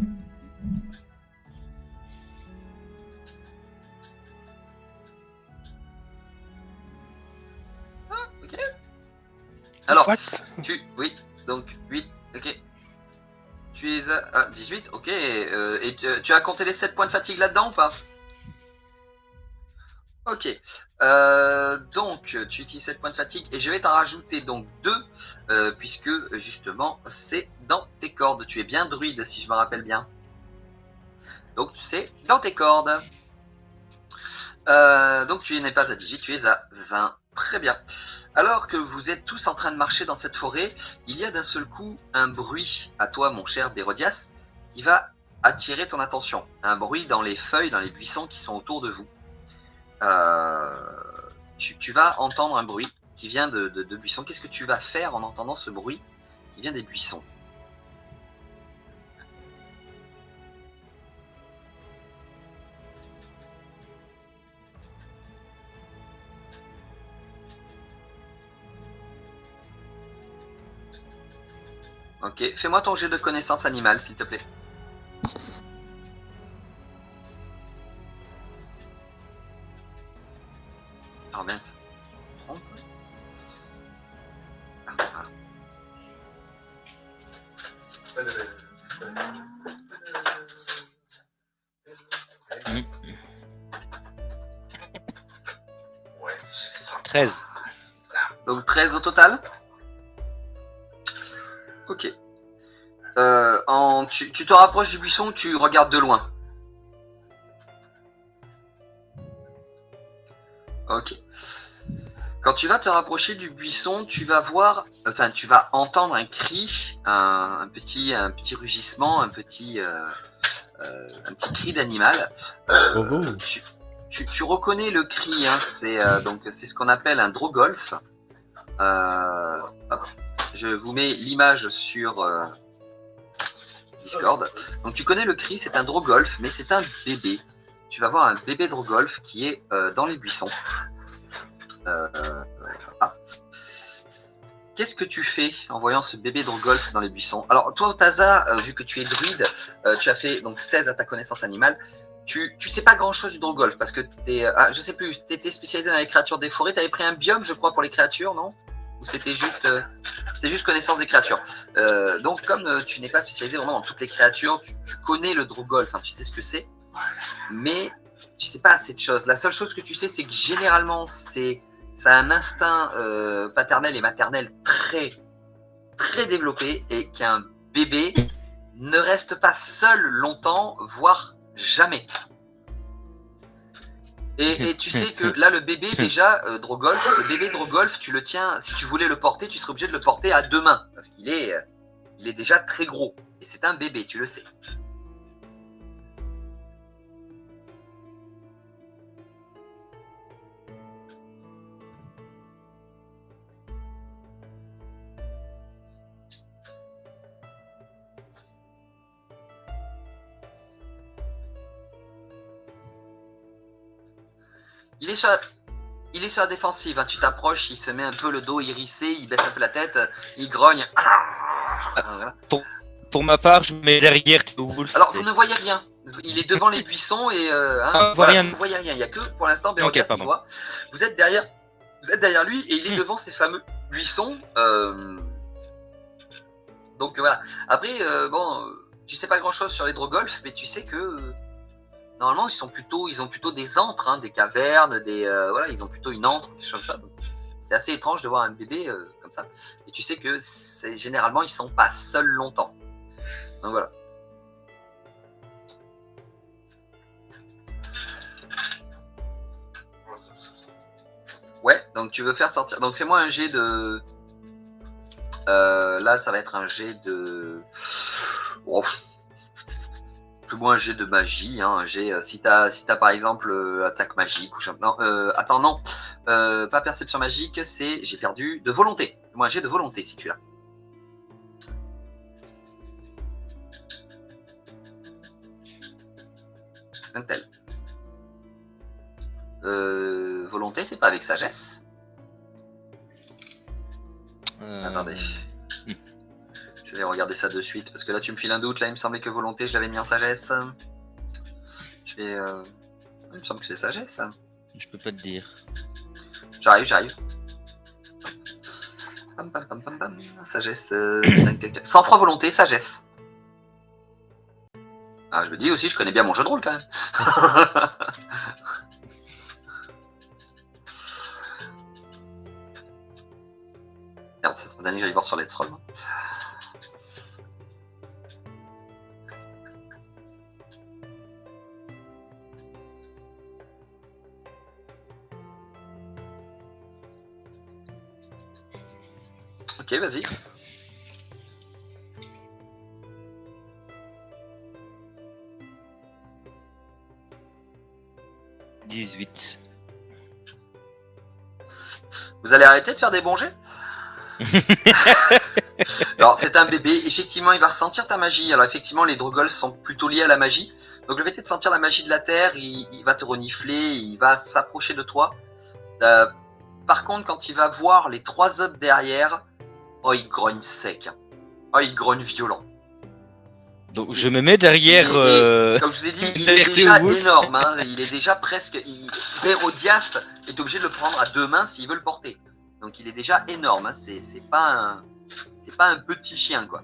Ok. Alors, What? oui, donc 8, ok. Tu es à 18, ok. Et tu as compté les 7 points de fatigue là-dedans ou pas? Ok. Donc, tu utilises 7 points de fatigue et je vais t'en rajouter donc 2, puisque justement, c'est dans tes cordes. Tu es bien druide, si je me rappelle bien. Donc, c'est dans tes cordes. Donc, tu n'es pas à 18, tu es à 20. Très bien. Alors que vous êtes tous en train de marcher dans cette forêt, il y a d'un seul coup un bruit à toi, mon cher Bérodias, qui va attirer ton attention. Un bruit dans les feuilles, dans les buissons qui sont autour de vous. Tu vas entendre un bruit qui vient de buissons. Qu'est-ce que tu vas faire en entendant ce bruit qui vient des buissons? Ok, fais-moi ton jet de connaissance animale, s'il te plaît. Oh mince. Mm. 13. Donc 13 au total. Ok. Tu te rapproches du buisson ou tu regardes de loin? Ok. Quand tu vas te rapprocher du buisson, tu vas entendre un cri, un petit rugissement, un petit cri d'animal. Tu reconnais le cri, hein, c'est ce qu'on appelle un drogolf. Je vous mets l'image sur Discord. Donc tu connais le cri, c'est un drogolf, mais c'est un bébé. Tu vas voir un bébé drogolf qui est dans les buissons. Qu'est-ce que tu fais en voyant ce bébé drogolf dans les buissons? Alors toi, Otaza, vu que tu es druide, tu as fait donc 16 à ta connaissance animale. Tu sais pas grand-chose du drogolf parce que je sais plus, tu étais spécialisé dans les créatures des forêts. Tu avais pris un biome, je crois, pour les créatures, non? Ou c'était juste connaissance des créatures. Donc comme tu n'es pas spécialisé vraiment dans toutes les créatures, tu connais le drogolf, hein, tu sais ce que c'est, mais tu sais pas assez de choses. La seule chose que tu sais, c'est que généralement, ça a un instinct paternel et maternel très, très développé et qu'un bébé ne reste pas seul longtemps, voire jamais. Et tu sais que là, le bébé, déjà, le bébé drogolf, tu le tiens, si tu voulais le porter, tu serais obligé de le porter à 2 mains parce qu'il est déjà très gros. Et c'est un bébé, tu le sais. Il est sur la défensive, hein. Tu t'approches, il se met un peu le dos hérissé, il baisse un peu la tête, il grogne. Voilà. Pour ma part, je mets derrière Théowulf. Alors, vous ne voyez rien. Il est devant les buissons et vous ne voyez rien. Il n'y a que, pour l'instant, Bérogas qui voit. Vous êtes derrière lui et il est devant ces fameux buissons. Donc voilà. Après, tu sais pas grand-chose sur les drogolf, mais tu sais que normalement, ils ont plutôt des antres, hein, des cavernes, ils ont plutôt une antre, quelque chose comme ça. Donc, c'est assez étrange de voir un bébé comme ça. Et tu sais que généralement, ils sont pas seuls longtemps. Donc voilà. Ouais, donc tu veux faire sortir. Donc fais-moi un jet de. Là, ça va être un jet de. Oh. Fais-moi un jet de magie, hein, un jet, si t'as par exemple attaque magique ou non, attends, non, pas perception magique, c'est, j'ai perdu, de volonté. Fais-moi un jet de volonté si tu l'as. Un tel. Volonté, c'est pas avec sagesse? Attendez. Je vais regarder ça de suite, parce que là tu me files un doute, là il me semblait que volonté je l'avais mis en sagesse. Il me semble que c'est sagesse. Je peux pas te dire. J'arrive. Pam, pam, pam, pam, pam. Sagesse. Sans froid volonté, sagesse. Ah, je me dis aussi, je connais bien mon jeu de rôle quand même. Merde, c'est trop dernier que j'aille voir sur Let's Roll. Ok, vas-y. « 18. Vous allez arrêter de faire des bons jets? Alors, c'est un bébé. Effectivement, il va ressentir ta magie. Alors, effectivement, les drogolf sont plutôt liés à la magie. Donc, le fait de sentir la magie de la terre, il va te renifler, il va s'approcher de toi. Par contre, quand il va voir les 3 autres derrière, oh, il grogne sec. Oh, il grogne violent. Donc je me mets derrière. Comme je vous ai dit, il est derrière déjà Théo Wolf. énorme. Hein. Il est déjà presque. Bérodias est obligé de le prendre à 2 mains s'il veut le porter. Donc il est déjà énorme. Hein. C'est pas un petit chien, quoi.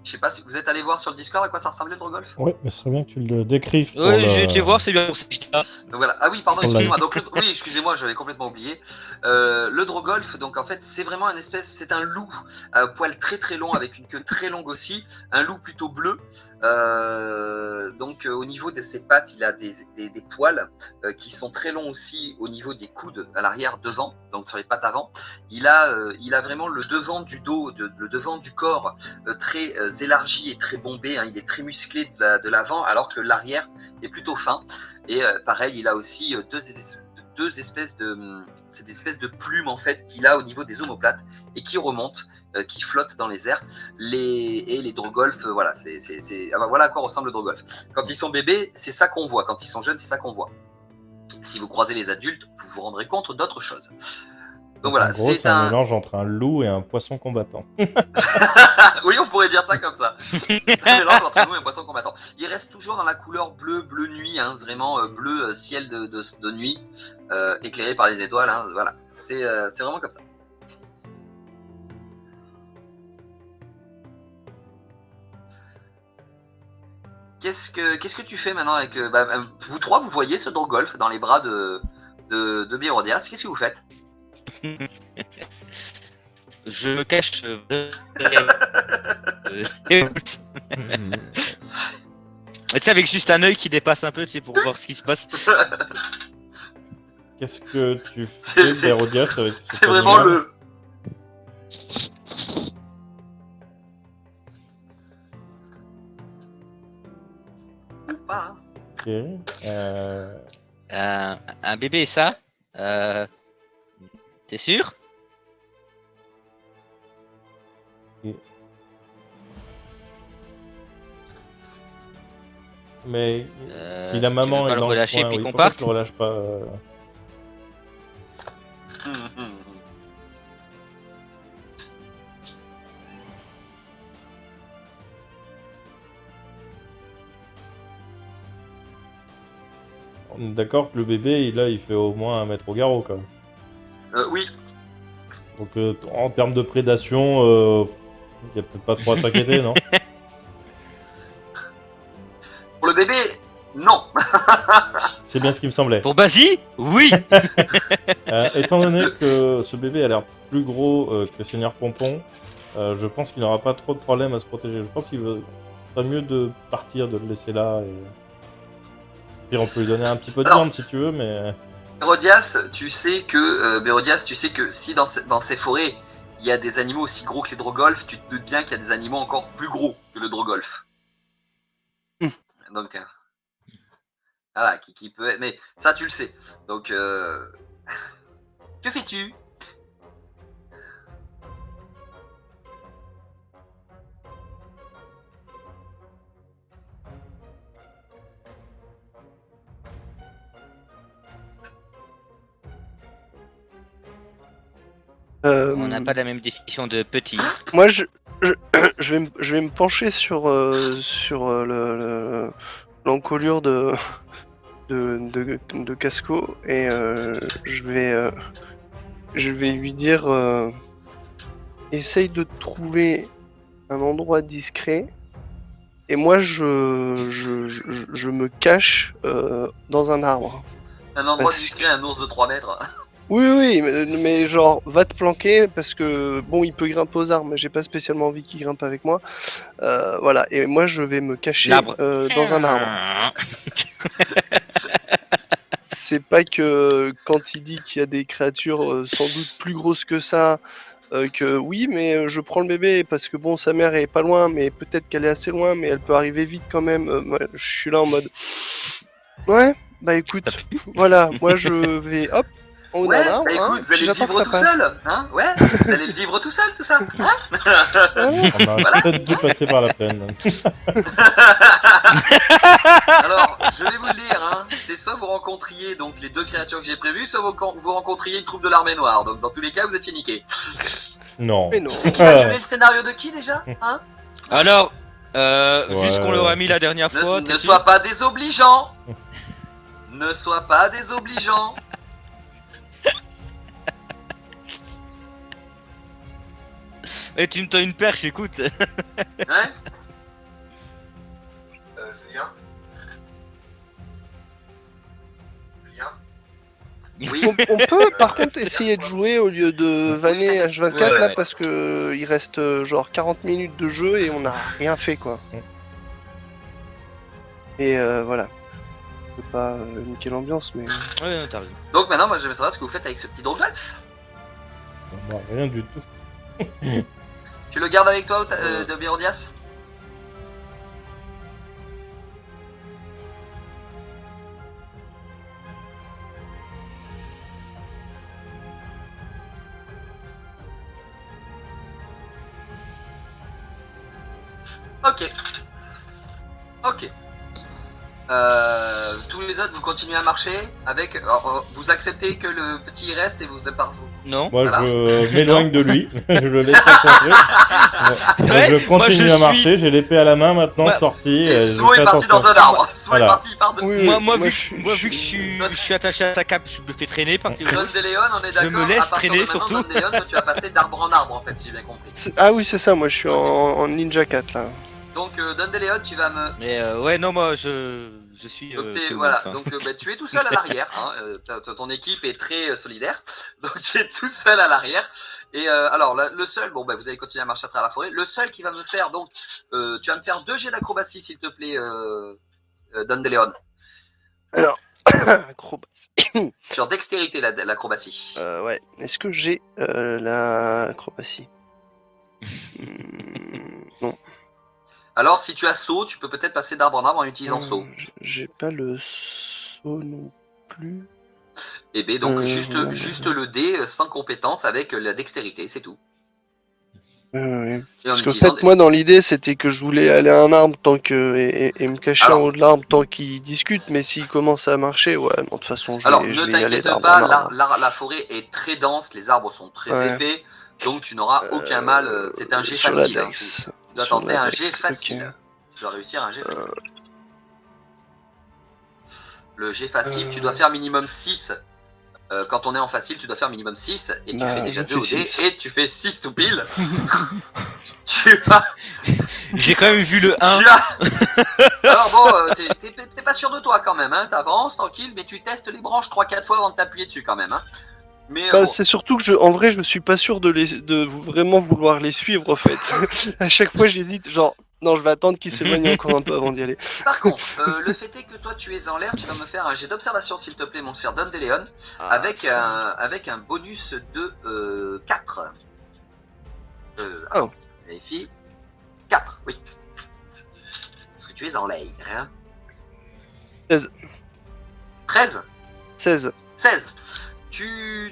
Je sais pas si vous êtes allé voir sur le Discord à quoi ça ressemblait le Drogolf. Ouais, mais ce serait bien que tu le décrives. Ouais, j'ai été voir, c'est bien pour ça. Donc voilà. Ah oui, pardon, Pour excusez-moi. Donc oui, excusez-moi, j'avais complètement oublié. Le Drogolf, donc en fait, c'est vraiment c'est un loup à poil très très long avec une queue très longue aussi, un loup plutôt bleu. Donc au niveau de ses pattes, il a des poils qui sont très longs aussi au niveau des coudes à l'arrière devant, donc sur les pattes avant. Il a vraiment le devant du dos, le devant du corps très élargi et très bombé. Hein. Il est très musclé de l'avant, alors que l'arrière est plutôt fin. Et pareil, il a aussi deux espèces de plumes en fait qu'il a au niveau des omoplates et qui remontent, qui flottent dans les airs. Les Drogolf, voilà, voilà à quoi ressemble le Drogolf. Quand ils sont bébés, c'est ça qu'on voit. Quand ils sont jeunes, c'est ça qu'on voit. Si vous croisez les adultes, vous vous rendrez compte d'autres choses. Donc voilà, en gros, c'est un mélange entre un loup et un poisson combattant. Oui, on pourrait dire ça comme ça. C'est un mélange entre un loup et un poisson combattant. Il reste toujours dans la couleur bleu nuit, hein, vraiment bleu ciel de nuit, éclairé par les étoiles. Hein, voilà, c'est vraiment comme ça. Qu'est-ce que tu fais maintenant avec vous trois, vous voyez ce Drogolf dans les bras de Bérodias. Qu'est-ce que vous faites? Je me cache. Tu sais, avec juste un œil qui dépasse un peu, tu sais, pour voir ce qui se passe. Qu'est-ce que tu fais, Bérodias, avec cet C'est vraiment animal Ou pas, hein. Ok. Un bébé, ça T'es sûr? Mais si la maman tu veux pas est le dans relâcher le coin, puis oui, qu'on pourquoi parte tu le relâches pas On est d'accord que le bébé, là, il fait au moins 1 mètre au garrot, quand même. Oui. Donc, en termes de prédation, il n'y a peut-être pas trop à s'inquiéter, non? Pour le bébé, non. C'est bien ce qui me semblait. Pour Basile, oui. Étant donné que ce bébé a l'air plus gros que Seigneur Pompon, je pense qu'il n'aura pas trop de problèmes à se protéger. Je pense qu'il serait mieux de partir, de le laisser là. Et on peut lui donner un petit peu de viande si tu veux, mais... Bérodias, tu sais que si dans ces forêts, il y a des animaux aussi gros que les Drogolf, tu te doutes bien qu'il y a des animaux encore plus gros que le Drogolf. Donc, voilà, qui peut être... Mais ça, tu le sais. Donc, que fais-tu? On n'a pas la même définition de petit. Moi, je vais me pencher sur l'encolure de Casco et je vais lui dire essaye de trouver un endroit discret et moi je me cache dans un arbre. Un endroit Parce discret, un ours de 3 mètres. Oui, mais genre, va te planquer, parce que, bon, il peut grimper aux arbres, mais j'ai pas spécialement envie qu'il grimpe avec moi. Voilà, et moi, je vais me cacher dans un arbre. C'est pas que, quand il dit qu'il y a des créatures sans doute plus grosses que ça, que oui, mais je prends le bébé, parce que, bon, sa mère est pas loin, mais peut-être qu'elle est assez loin, mais elle peut arriver vite quand même. Moi, je suis là en mode... Ouais, bah écoute, voilà, moi je vais, hop, on Ouais, a bah écoute, vous allez le vivre tout seul, hein? Ouais, vous allez le vivre tout seul, tout ça, hein? On a peut-être dû passer par la plaine. Alors, je vais vous le dire, hein, c'est soit vous rencontriez donc les 2 créatures que j'ai prévues, soit vous rencontriez une troupe de l'armée noire. Donc dans tous les cas, vous étiez niqués. Non. Mais non. Qui c'est qui va tuer le scénario de qui déjà hein? Alors, vu Ouais. ce qu'on leur a mis la dernière fois, Ne t'es sûr sois pas désobligeant. Ne sois pas désobligeant. Et tu me tends une perche, écoute. Hein Julien Julien Oui. On peut par contre essayer de jouer au lieu de vanner H24 Ouais, là ouais. parce que il reste genre 40 minutes de jeu et on n'a rien fait quoi. Et voilà. Je peux pas niquer l'ambiance mais... Ouais, non, t'as raison. Donc maintenant, moi, je veux savoir ce que vous faites avec ce petit Drogolf. Bon, rien du tout. Tu le gardes avec toi, de Bérodias? Ok. Ok. Tous les autres, vous continuez à marcher avec. Vous acceptez que le petit reste et vous Non. Moi, Voilà. je m'éloigne de lui. Je le laisse faire son truc. Ouais, Je moi, continue je à suis- marcher. J'ai l'épée à la main maintenant, Bah, sortie. Et je Swo fais est parti attention. dans un arbre. Swo Voilà. est parti, il part de. Oui, Moi, vu je que je suis attaché à sa cape, je me fais traîner, partir Don DeLeon, on est Je d'accord. me laisse à partir de traîner, maintenant, surtout. Don DeLeon, toi, tu vas passer d'arbre en arbre en fait, si j'ai bien compris. Ah oui c'est ça, moi je suis en Ninja 4 là. Donc Don DeLeon, tu vas me. Mais ouais, non, moi je suis. Donc, Théo voilà, Wolf, hein. donc bah, tu es tout seul à l'arrière, hein, ton équipe est très solidaire, donc tu es tout seul à l'arrière. Et alors le seul, bon bah vous allez continuer à marcher à travers la forêt. Le seul qui va me faire donc, tu vas me faire 2 jets d'acrobatie s'il te plaît, Don DeLeon. Alors, acrobatie. Sur dextérité l'acrobatie. Ouais, est-ce que j'ai l'acrobatie Non. Alors si tu as saut, tu peux peut-être passer d'arbre en arbre en utilisant saut. J'ai pas le saut non plus. Et B donc juste ouais. le dé sans compétence avec la dextérité, c'est tout. Ouais. Et en Parce qu'en utilisant fait, moi, dans l'idée, c'était que je voulais aller à un arbre tant que et me cacher Alors- en haut de l'arbre tant qu'il discute, mais s'il commence à marcher, ouais, bon, de toute façon, je Alors, vais, ne je vais y aller t'inquiète d'arbre pas, en arbre. la forêt est très dense, les arbres sont très Ouais. épais, donc tu n'auras aucun mal. C'est un jet sur facile. la hein. Dex. Tu dois Sur tenter la un Dex, jet ok. facile. Tu dois réussir un jet facile. Le jet facile, tu dois faire minimum 6. Quand on est en facile, tu dois faire minimum 6 et tu Bah, fais déjà je 2 au fais dé 6. et tu fais 6 tout pile. tu as. J'ai quand même vu le 1. Tu as... Alors bon, t'es pas sûr de toi quand même, hein. T'avances tranquille, mais tu testes les branches 3-4 fois avant de t'appuyer dessus quand même. Hein. Mais Bah, bon. c'est surtout que en vrai, je suis pas sûr de vraiment vouloir les suivre, en fait. À chaque fois, j'hésite, genre, non, je vais attendre qu'ils s'éloignent encore un peu avant d'y aller. Par contre, le fait est que toi tu es en l'air, tu vas me faire un jet d'observation s'il te plaît, mon cher Don DeLeon, avec un bonus de 4. Oh. Vérifie. 4, oui. Parce que tu es en l'air. Hein. 16. 13 16. 16.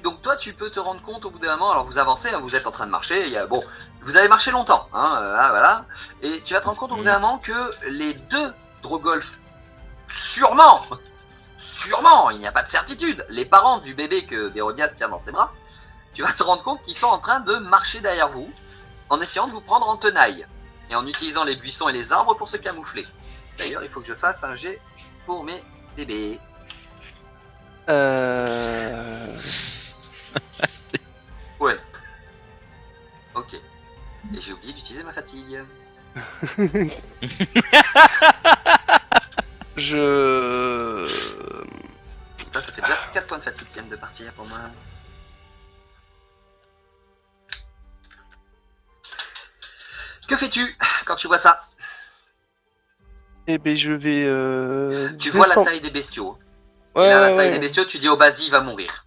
Donc toi tu peux te rendre compte au bout d'un moment, alors vous avancez, hein, vous êtes en train de marcher, bon, vous avez marché longtemps, hein, voilà, et tu vas te rendre compte au bout d'un moment que les 2 Drogolf, sûrement, il n'y a pas de certitude, les parents du bébé que Bérodias tient dans ses bras, tu vas te rendre compte qu'ils sont en train de marcher derrière vous, en essayant de vous prendre en tenaille, et en utilisant les buissons et les arbres pour se camoufler. D'ailleurs, il faut que je fasse un jet pour mes bébés. Ouais. Ok. Et j'ai oublié d'utiliser ma fatigue. Là, ça fait déjà 4 points de fatigue qui viennent de partir pour moi. Que fais-tu quand tu vois ça? Eh ben, je vais. Tu vois la descendre. taille des bestiaux. Ouais, Et là, la ouais, taille ouais. des bestiaux, tu dis au Basi, il va mourir.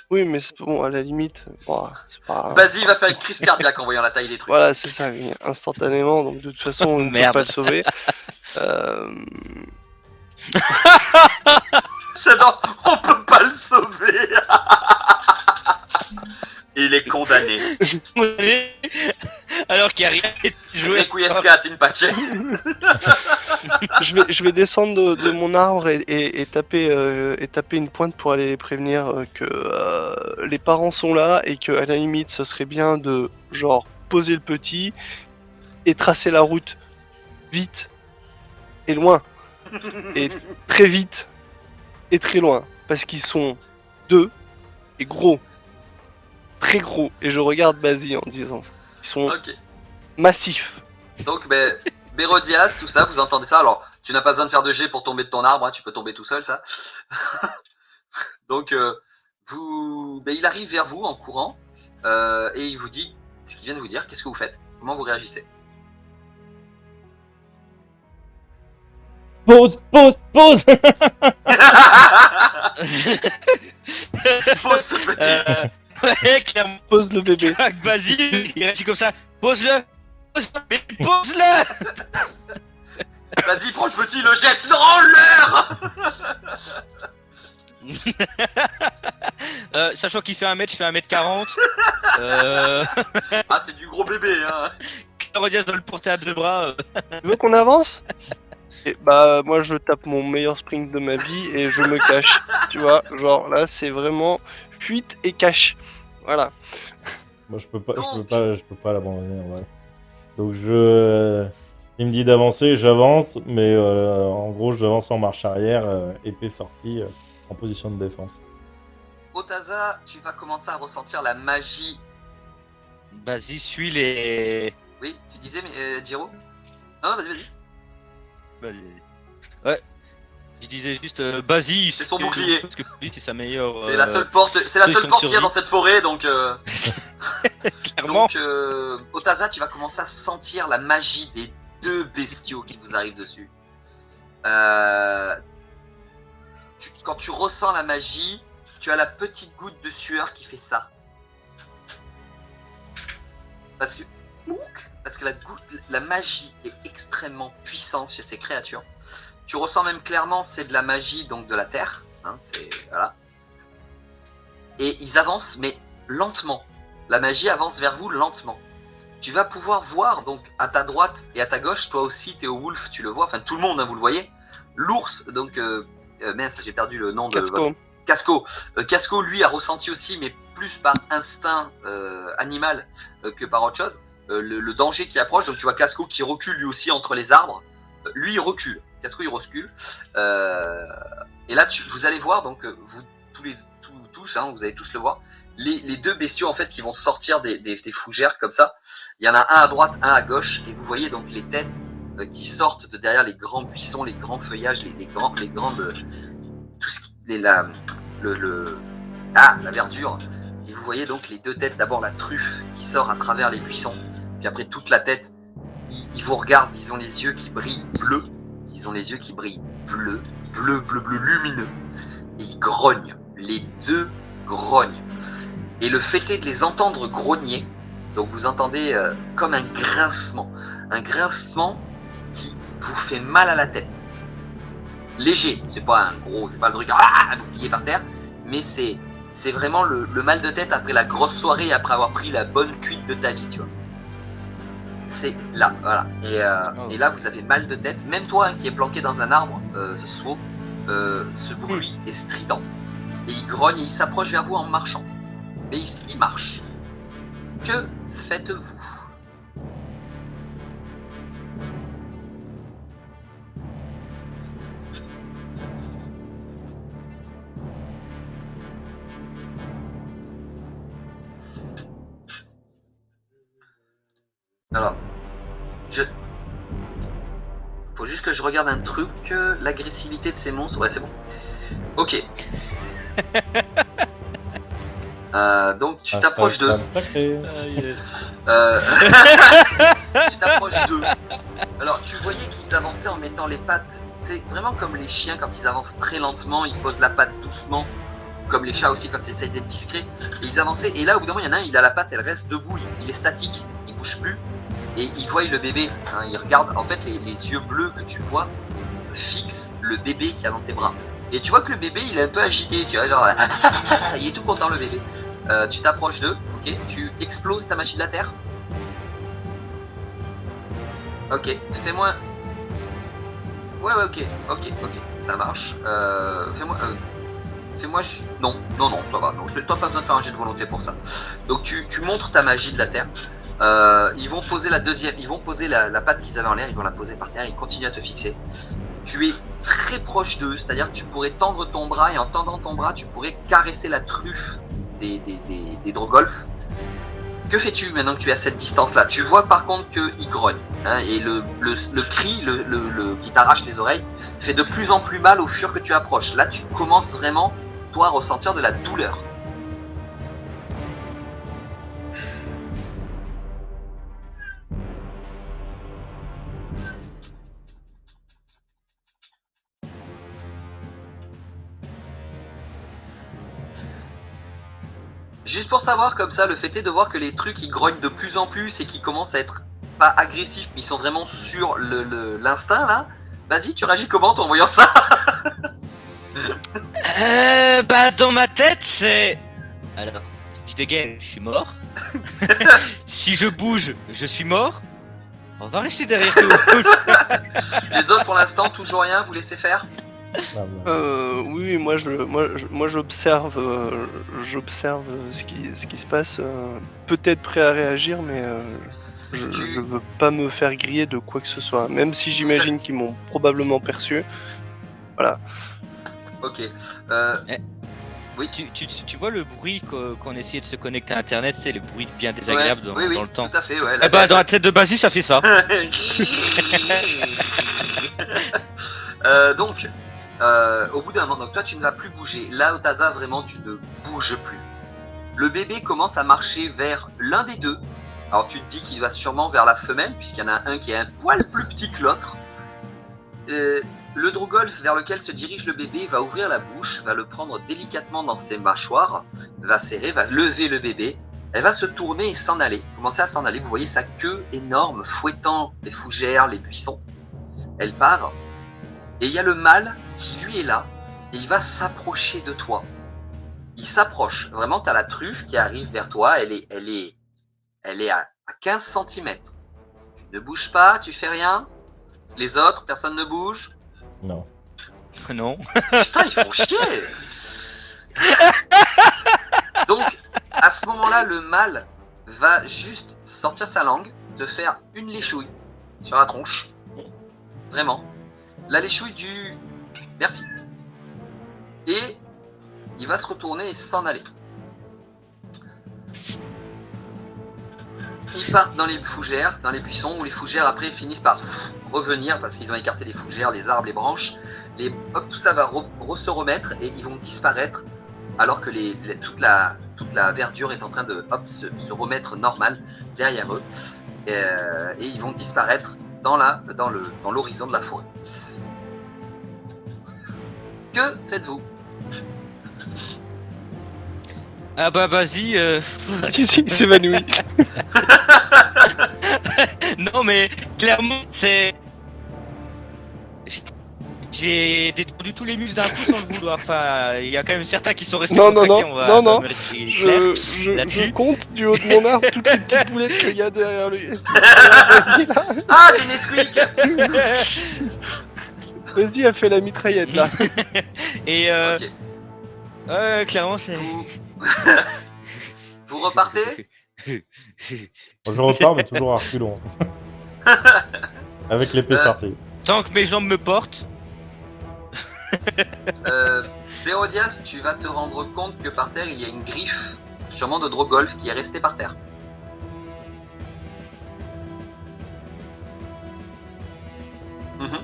Oui, mais c'est bon, à la limite. Bon, c'est pas... Basi va faire une crise cardiaque en voyant la taille des trucs. Voilà, c'est ça, oui, instantanément, donc de toute façon, on ne peut Merde. pas le sauver. J'adore, on peut pas le sauver. Il est condamné. Alors qu'il n'y a rien de joué. Requiescat in pace. Je vais descendre de mon arbre et taper une pointe pour aller les prévenir que les parents sont là et que à la limite ce serait bien de genre poser le petit et tracer la route vite et loin et très vite et très loin parce qu'ils sont deux et gros, très gros, et je regarde Basile en disant ça. Ils sont Ok. massifs. Donc, Bérodias, tout ça, vous entendez ça. Alors, tu n'as pas besoin de faire de jet pour tomber de ton arbre, hein, tu peux tomber tout seul, ça. Donc, il arrive vers vous en courant et il vous dit ce qu'il vient de vous dire. Qu'est-ce que vous faites? Comment vous réagissez? Pause. Pose ce petit. Ouais, clairement. Pose le bébé. Basile, il réagit comme ça. Pose-le. Mais pose-le. Vas-y, prends le petit, le jette, rends-leur. Sachant qu'il fait 1 mètre, je fais 1m40. Ah, c'est du gros bébé, hein. Bérodias doit le porter à 2 bras. Tu veux qu'on avance? Et bah moi je tape mon meilleur sprint de ma vie et je me cache. Tu vois, genre là c'est vraiment fuite et cache. Voilà. Moi, je peux pas Donc. l'abandonner en vrai. Donc il me dit d'avancer, j'avance, mais en gros, j'avance en marche arrière, épée sortie, en position de défense. Otaza, tu vas commencer à ressentir la magie. Basile suit les. Oui, tu disais, mais Jiro? Non, vas-y, vas-y. Vas-y. Ouais. Je disais juste Basile. C'est son bouclier. Parce que lui, c'est sa meilleure. C'est la seule porte, c'est la seule porte qu'il y a dans cette forêt, donc. Clairement. Donc, Otaza, tu vas commencer à sentir la magie des 2 bestiaux qui vous arrivent dessus. Quand tu ressens la magie, tu as la petite goutte de sueur qui fait ça. Parce que la magie est extrêmement puissante chez ces créatures. Tu ressens même clairement, c'est de la magie donc de la terre. Hein, voilà. Et ils avancent, mais lentement. La magie avance vers vous lentement. Tu vas pouvoir voir donc à ta droite et à ta gauche, toi aussi Théo Wolf, tu le vois, enfin tout le monde, hein, vous le voyez. L'ours, donc mince, j'ai perdu le nom de Casco. Casco. Casco, lui, a ressenti aussi, mais plus par instinct animal que par autre chose, le danger qui approche. Donc tu vois Casco qui recule lui aussi entre les arbres. Lui, il recule. Casco, il recule. Et là, vous allez voir, donc vous tous, hein, vous allez tous le voir. Les 2 bestiaux en fait qui vont sortir des fougères comme ça. Il y en a un à droite, un à gauche, et vous voyez donc les têtes qui sortent de derrière les grands buissons, les grands feuillages, les grandes, tout ce qui, la verdure. Et vous voyez donc les 2 têtes. D'abord la truffe qui sort à travers les buissons, puis après toute la tête. Ils vous regardent, ils ont les yeux qui brillent bleu. Ils ont les yeux qui brillent bleu lumineux. Et ils grognent. Les 2 grognent. Et le fait est de les entendre grogner. Donc vous entendez comme un grincement. Un grincement qui vous fait mal à la tête. Léger. C'est pas le truc à bouclier par terre. Mais c'est vraiment le mal de tête après la grosse soirée, après avoir pris la bonne cuite de ta vie, tu vois. C'est là, voilà. Et là, vous avez mal de tête. Même toi, hein, qui est planqué dans un arbre, ce bruit est strident. Et il grogne et il s'approche vers vous en marchant. Mais il marche. Que faites-vous? Alors, faut juste que je regarde un truc, l'agressivité de ces monstres. Ouais, c'est bon. Ok. Donc tu t'approches d'eux. Tu t'approches d'eux. Alors tu voyais qu'ils avançaient en mettant les pattes, c'est vraiment comme les chiens quand ils avancent très lentement, ils posent la patte doucement, comme les chats aussi quand ils essayent d'être discrets. Et ils avançaient, et là au bout d'un moment il y en a un, il a la patte, elle reste debout, il est statique, il bouge plus. Et il voit le bébé, hein, il regarde, en fait les yeux bleus que tu vois fixent le bébé qui a dans tes bras. Et tu vois que le bébé il est un peu agité, tu vois, genre il est tout content le bébé. Tu t'approches d'eux, ok, tu exploses ta machine de la terre. Ok, fais-moi... Ouais, ok, ça marche. Fais-moi... Non, ça va. Donc, toi, pas besoin de faire un jet de volonté pour ça. Donc, tu montres ta magie de la terre. Ils vont poser la patte qu'ils avaient en l'air, ils vont la poser par terre, ils continuent à te fixer. Tu es très proche d'eux, c'est-à-dire que tu pourrais tendre ton bras, et en tendant ton bras, tu pourrais caresser la truffe des Drogolf. Que fais-tu maintenant que tu es à cette distance-là? Tu vois par contre qu'ils grognent, hein, et le cri qui t'arrache les oreilles fait de plus en plus mal au fur que tu approches. Là, tu commences vraiment, toi, à ressentir de la douleur. Juste pour savoir, comme ça, le fait est de voir que les trucs ils grognent de plus en plus et qui commencent à être pas agressifs, mais ils sont vraiment sur l'instinct là. Vas-y, tu réagis comment en voyant ça? Bah dans ma tête c'est... Alors, si je dégaine, je suis mort. Si je bouge, je suis mort. On va rester derrière tout. Les autres pour l'instant, toujours rien, vous laissez faire? Oui, moi j'observe ce qui se passe. Peut-être prêt à réagir, mais je veux pas me faire griller de quoi que ce soit. Même si j'imagine qu'ils m'ont probablement perçu. Voilà. Ok. Oui. Tu vois le bruit qu'on essayait de se connecter à internet, c'est le bruit bien désagréable dans le temps. Tout à fait, ouais. Eh bah, dans la tête de Basie, ça fait ça. Donc, au bout d'un moment, donc toi tu ne vas plus bouger. Là, Otaza, vraiment, tu ne bouges plus. Le bébé commence à marcher vers l'un des deux. Alors tu te dis qu'il va sûrement vers la femelle, puisqu'il y en a un qui est un poil plus petit que l'autre. Le Drogolf vers lequel se dirige le bébé va ouvrir la bouche, va le prendre délicatement dans ses mâchoires, va serrer, va lever le bébé. Elle va se tourner et s'en aller, commencer à s'en aller. Vous voyez sa queue énorme fouettant les fougères, les buissons. Elle part. Et il y a le mâle qui lui est là, et il va s'approcher de toi. Il s'approche. Vraiment, tu as la truffe qui arrive vers toi. Elle est à 15 cm. Tu ne bouges pas, tu fais rien. Les autres, personne ne bouge. Non. Non. Putain, ils font chier. Donc, à ce moment-là, le mâle va juste sortir sa langue, te faire une léchouille sur la tronche. Vraiment. La léchouille du... Merci. Et il va se retourner et s'en aller. Ils partent dans les fougères, dans les buissons, où les fougères après finissent par revenir parce qu'ils ont écarté les fougères, les arbres, les branches. Hop, tout ça va se remettre et ils vont disparaître alors que toute la verdure est en train de se remettre normale derrière eux. Et ils vont disparaître dans l'horizon de la forêt. Que faites-vous? Ah bah vas-y. Il s'évanouit. Non mais clairement c'est... J'ai détendu tous les muscles d'un coup sans le vouloir. Enfin, il y a quand même certains qui sont restés contractés, on va non. me rester clair Je compte du haut de mon arbre toutes les petites boulettes qu'il y a derrière lui. Vas-y, là. Ah, t'es Nesquik. Vas-y, a fait la mitraillette là. Et Ok. clairement c'est... Vous repartez? Je repars, mais toujours à reculons. Avec l'épée sortie. Tant que mes jambes me portent. Hérodias, tu vas te rendre compte que par terre il y a une griffe, sûrement de Drogolf, qui est restée par terre. Mhm.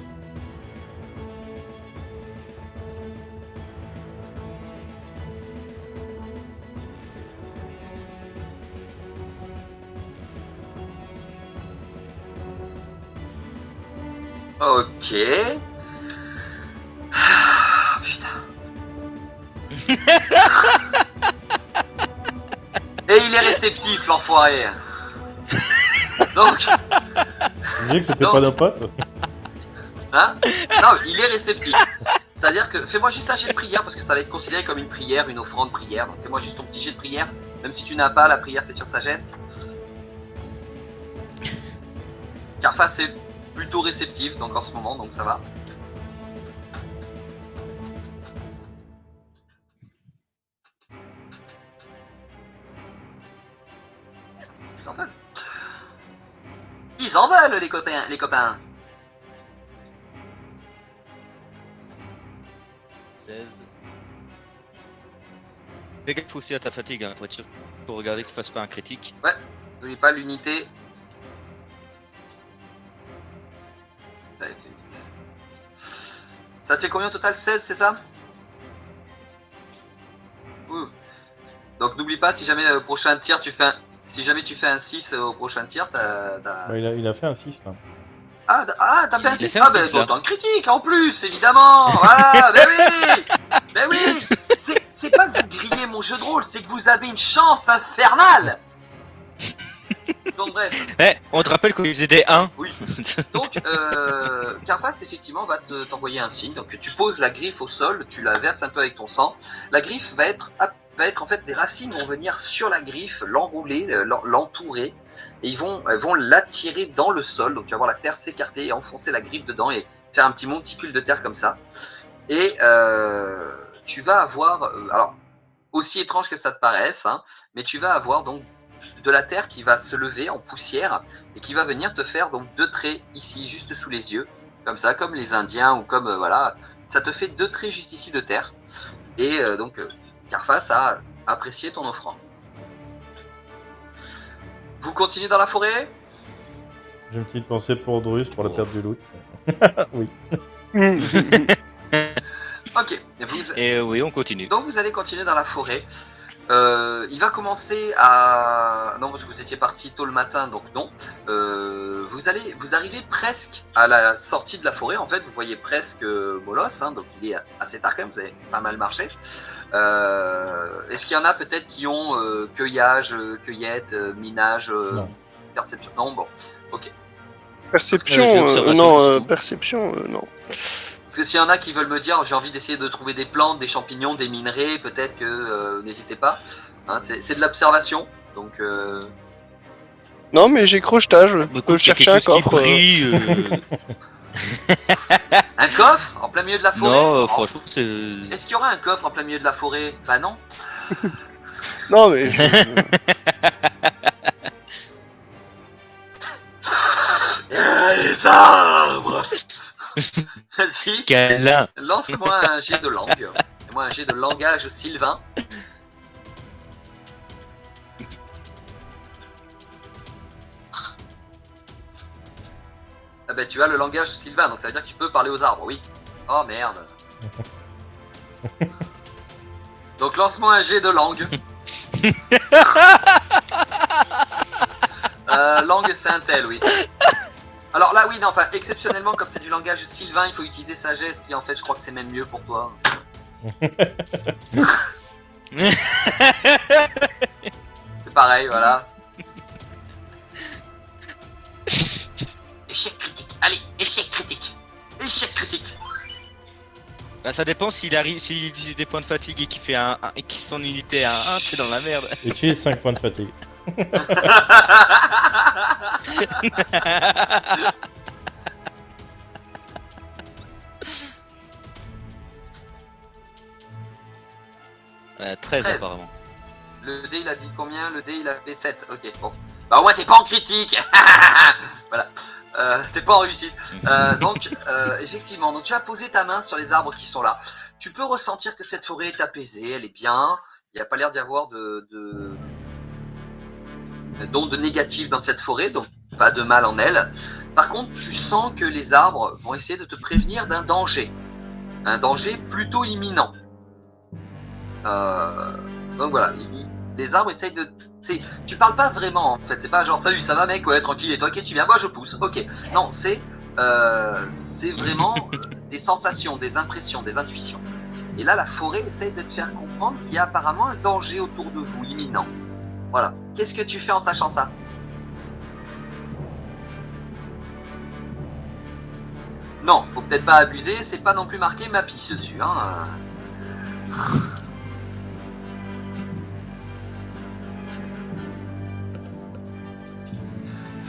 Ok. Ah, putain. Et il est réceptif, l'enfoiré. Donc, Tu disais que c'était Non. pas d'un pote? hein? Non, il est réceptif. C'est-à-dire que fais-moi juste un jet de prière parce que ça va être considéré comme une prière, une offrande prière. Donc fais-moi juste ton petit jet de prière, même si tu n'as pas la prière, c'est sur sagesse. Car face, c'est plutôt réceptive donc en ce moment, donc ça va. Ils en veulent. Ils en veulent les copains, les copains. 16. Fais gaffe aussi à ta fatigue, hein, faut regarder que tu fasses pas un critique. N'oublie pas l'unité. Ça avait fait vite. Ça te fait combien au total? 16, c'est ça? Ouh. Donc n'oublie pas, si jamais le prochain tir tu fais un... Si jamais tu fais un 6 au prochain tir, t'as... Bah, il a fait un 6 là. T'as fait un Il a 6. fait un Ah ben 6, là. autant critique en plus, évidemment. Voilà, ben oui. Ben oui. C'est pas que vous grillez mon jeu de rôle, c'est que vous avez une chance infernale. Donc bref. On te rappelle qu'on faisait des 1. Oui. Donc, Carface, effectivement, va t'envoyer un signe. Donc, tu poses la griffe au sol, tu la verses un peu avec ton sang. La griffe va être en fait, des racines vont venir sur la griffe, l'enrouler, l'entourer. Et elles vont l'attirer dans le sol. Donc, tu vas voir la terre s'écarter et enfoncer la griffe dedans et faire un petit monticule de terre comme ça. Et tu vas avoir, alors, aussi étrange que ça te paraisse, hein, mais tu vas avoir donc de la terre qui va se lever en poussière et qui va venir te faire donc 2 traits ici, juste sous les yeux, comme ça, comme les Indiens ou comme voilà, ça te fait 2 traits juste ici de terre. Et donc Carface a apprécié ton offrande. Vous continuez dans la forêt? J'ai une petite pensée pour Drus pour la perte du loot. Oui. Ok. Et oui, on continue. Donc vous allez continuer dans la forêt. Il va commencer à... Non, parce que vous étiez parti tôt le matin, donc non. Vous arrivez presque à la sortie de la forêt. En fait, vous voyez presque Molos, hein, donc il est assez tard quand même, vous avez pas mal marché. Est-ce qu'il y en a peut-être qui ont cueillage, cueillette, minage, Non. perception? Non, bon, ok. Parce Non, perception, non. Parce que s'il y en a qui veulent me dire, j'ai envie d'essayer de trouver des plantes, des champignons, des minerais, peut-être que n'hésitez pas. Hein, c'est de l'observation, donc... Non, mais j'ai crochetage, je Bah, peux écoute, il y a chercher quelque un chose qui coffre. brille, Un coffre en plein milieu de la forêt? Non, Oh, franchement, c'est... Est-ce qu'il y aura un coffre en plein milieu de la forêt? Bah non. Non, mais Les arbres. Vas-y, Câlin. lance-moi un jet de langue. Moi un jet de langage sylvain. Ah bah tu as le langage sylvain, donc ça veut dire que tu peux parler aux arbres, oui. Oh merde. Donc lance-moi un jet de langue. Langue c'est un tel, oui. Alors là, oui, non, enfin, exceptionnellement, comme c'est du langage sylvain, il faut utiliser sagesse, qui en fait, je crois que c'est même mieux pour toi. C'est pareil, voilà. Échec critique. Allez, échec critique. Échec critique. Bah, ça dépend s'il utilise des points de fatigue et qu'il fait et qu'il son unité à 1, c'est dans la merde. Utilise 5 points de fatigue. Euh, 13 13. apparemment. Le dé, il a dit combien? Le dé, il a fait 7. Ok, bon. Bah, au moins, t'es pas en critique. Voilà. T'es pas en réussite. Donc, effectivement, donc tu as posé ta main sur les arbres qui sont là. Tu peux ressentir que cette forêt est apaisée, elle est bien. Il n'y a pas l'air d'y avoir d'ondes négatives dans cette forêt, donc pas de mal en elle. Par contre, tu sens que les arbres vont essayer de te prévenir d'un danger. Un danger plutôt imminent. Donc voilà, les arbres essayent de... Tu parles pas vraiment en fait, c'est pas genre salut ça va mec, ouais tranquille et toi qu'est-ce que tu viens? Moi je pousse, ok. Non, c'est vraiment des sensations, des impressions, des intuitions. Et là la forêt essaye de te faire comprendre qu'il y a apparemment un danger autour de vous, imminent. Voilà, qu'est-ce que tu fais en sachant ça? Non, faut peut-être pas abuser, c'est pas non plus marqué Mapis dessus, hein.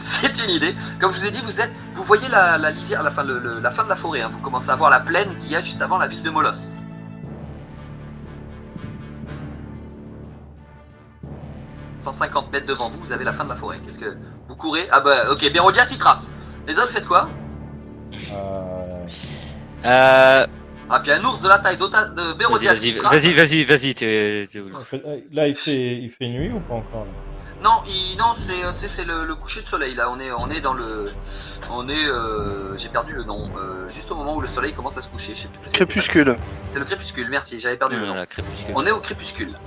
C'est une idée. Comme je vous ai dit, vous voyez la lisière, la fin de la forêt. Hein. Vous commencez à voir la plaine qu'il y a juste avant la ville de Molos. « 150 mètres devant vous, vous avez la fin de la forêt. Qu'est-ce que vous courez? Ah bah ok, Bérodia s'y trace. Les autres, faites quoi? Ah puis un ours de la taille de Bérodia s'y trace. Vas-y, t'es où? Là, il fait nuit ou pas encore là? Non, c'est le coucher de soleil là. On est dans le, j'ai perdu le nom. Juste au moment où le soleil commence à se coucher. Je sais plus. Crépuscule. C'est le crépuscule. Merci, j'avais perdu le nom. On est au crépuscule.